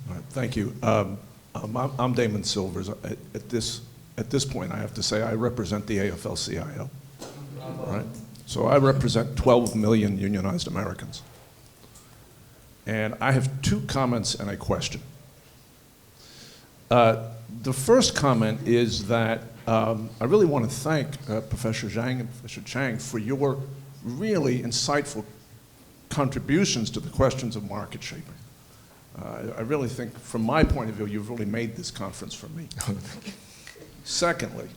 right, thank you. I'm Damon Silvers. At this point, I have to say I represent the AFL-CIO. Right? So I represent 12 million unionized Americans. And I have 2 comments and a question. The first comment is that I really want to thank Professor Zhang and Professor Chang for your really insightful contributions to the questions of market shaping. I really think, from my point of view, you've really made this conference for me. Secondly,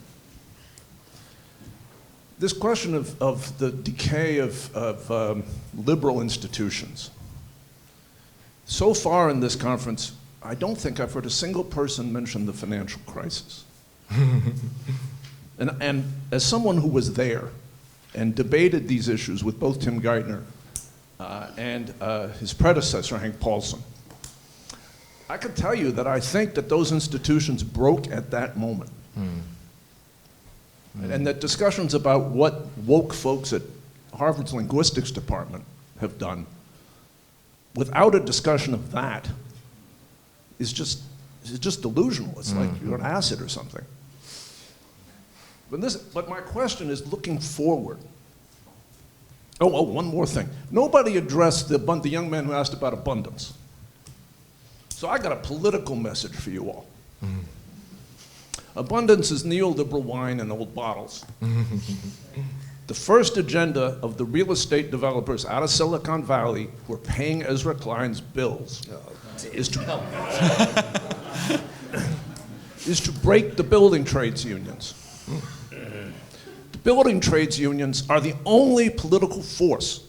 this question of the decay of liberal institutions. So far in this conference, I don't think I've heard a single person mention the financial crisis. And as someone who was there and debated these issues with both Tim Geithner and his predecessor, Hank Paulson, I can tell you that I think that those institutions broke at that moment. And that discussions about what woke folks at Harvard's linguistics department have done, without a discussion of that, is just delusional. It's like you're on acid or something. But my question is looking forward. Oh, one more thing. Nobody addressed the young man who asked about abundance. So I got a political message for you all. Abundance is neoliberal wine in old bottles. The first agenda of the real estate developers out of Silicon Valley who are paying Ezra Klein's bills is to break the building trades unions. The building trades unions are the only political force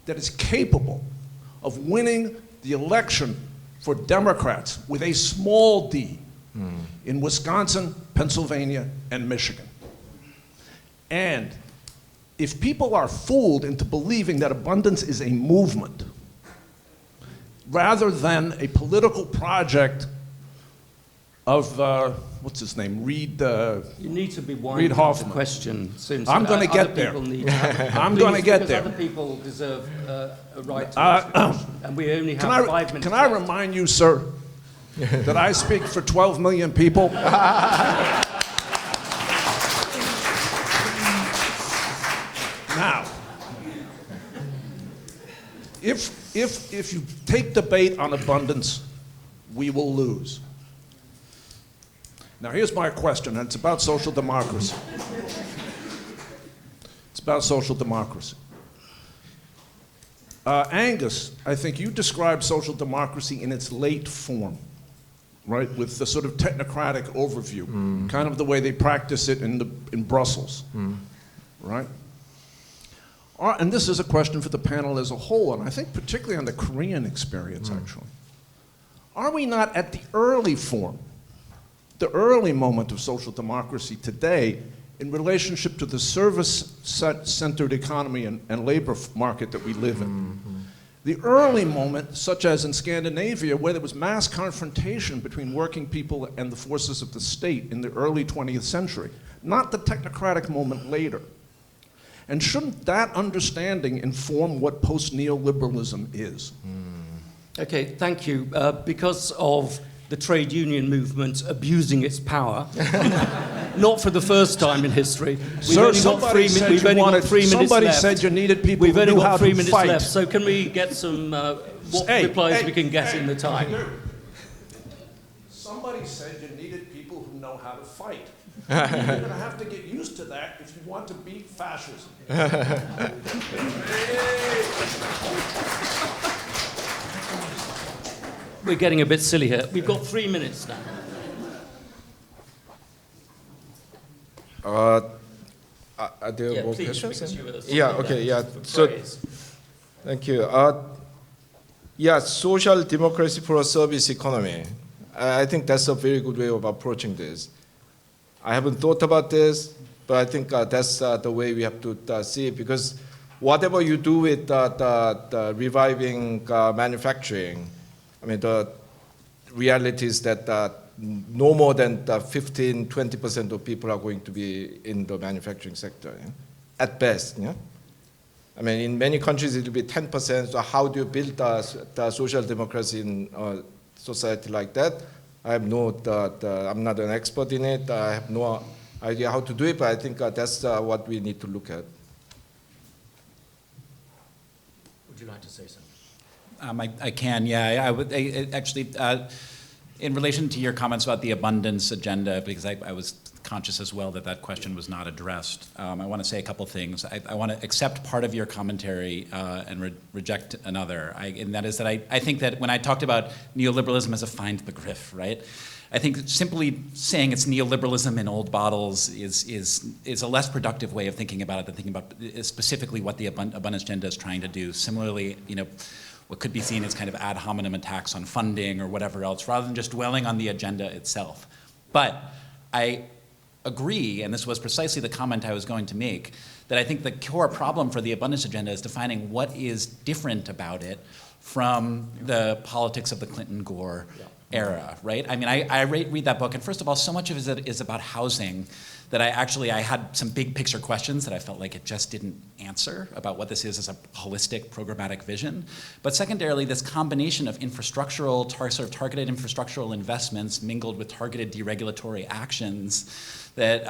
that is capable of winning the election for Democrats with a small d in Wisconsin, Pennsylvania, and Michigan. And if people are fooled into believing that abundance is a movement rather than a political project of, what's his name, Reid You need to be winding up the Hoffman. Question soon. I'm going to get there. I'm going to get there. Other people deserve a right to ask a question, and we only have 5 minutes Can I left. remind you, sir, that I speak for 12 million people? Now, if you take debate on abundance, we will lose. Now, here's my question, and it's about social democracy. It's about social democracy. Angus, I think you described social democracy in its late form, right, with the sort of technocratic overview, kind of the way they practice it in Brussels, right? and this is a question for the panel as a whole, and I think particularly on the Korean experience, actually. Are we not at the early form, the early moment of social democracy today in relationship to the service-centered economy and labor market that we live in? The early moment, such as in Scandinavia, where there was mass confrontation between working people and the forces of the state in the early 20th century, not the technocratic moment later. And shouldn't that understanding inform what post-neoliberalism is? Okay, thank you. Because of the trade union movement abusing its power, not for the first time in history. Sir, somebody said you needed people We've who only knew got how 3 to minutes fight. left, so can we get some replies we can get in the time? Somebody said you needed people who know how to fight. You're going to have to get used to that if you want to beat fascism. We're getting a bit silly here. We've got 3 minutes now. Are there more please, questions? because you were Yeah, okay, yeah. So, thank you. Yeah, social democracy for a service economy. I think that's a very good way of approaching this. I haven't thought about this, but I think that's the way we have to see it, because whatever you do with the reviving manufacturing, I mean, the reality is that no more than 15, 20% of people are going to be in the manufacturing sector, yeah? At best. Yeah? I mean, in many countries it will be 10%, so how do you build the social democracy in a society like that? I have I'm not an expert in it, I have no idea how to do it, but I think that's what we need to look at. Would you like to say something? I can, yeah. I would actually, in relation to your comments about the abundance agenda, because I was conscious as well that question was not addressed. I want to say a couple things. I want to accept part of your commentary and reject another. And that is that I think that when I talked about neoliberalism as a feigned begriff, right? I think simply saying it's neoliberalism in old bottles is a less productive way of thinking about it than thinking about specifically what the abundance agenda is trying to do. Similarly, what could be seen as kind of ad hominem attacks on funding or whatever else, rather than just dwelling on the agenda itself. But I agree, and this was precisely the comment I was going to make, that I think the core problem for the abundance agenda is defining what is different about it from the politics of the Clinton-Gore era, right? I mean, I read that book, and first of all, so much of it is about housing that I had some big picture questions that I felt like it just didn't answer about what this is as a holistic programmatic vision. But secondarily, this combination of infrastructural, sort of targeted infrastructural investments mingled with targeted deregulatory actions that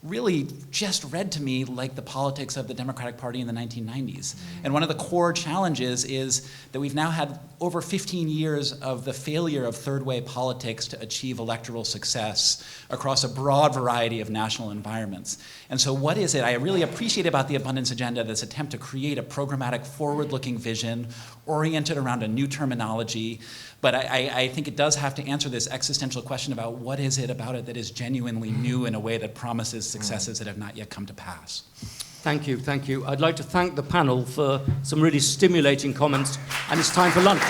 really just read to me like the politics of the Democratic Party in the 1990s. And one of the core challenges is that we've now had over 15 years of the failure of third-way politics to achieve electoral success across a broad variety of national environments. And so what is it I really appreciate about the abundance agenda, this attempt to create a programmatic, forward-looking vision oriented around a new terminology, but I think it does have to answer this existential question about what is it about it that is genuinely new in a way that promises successes that have not yet come to pass. Thank you, thank you. I'd like to thank the panel for some really stimulating comments, and it's time for lunch.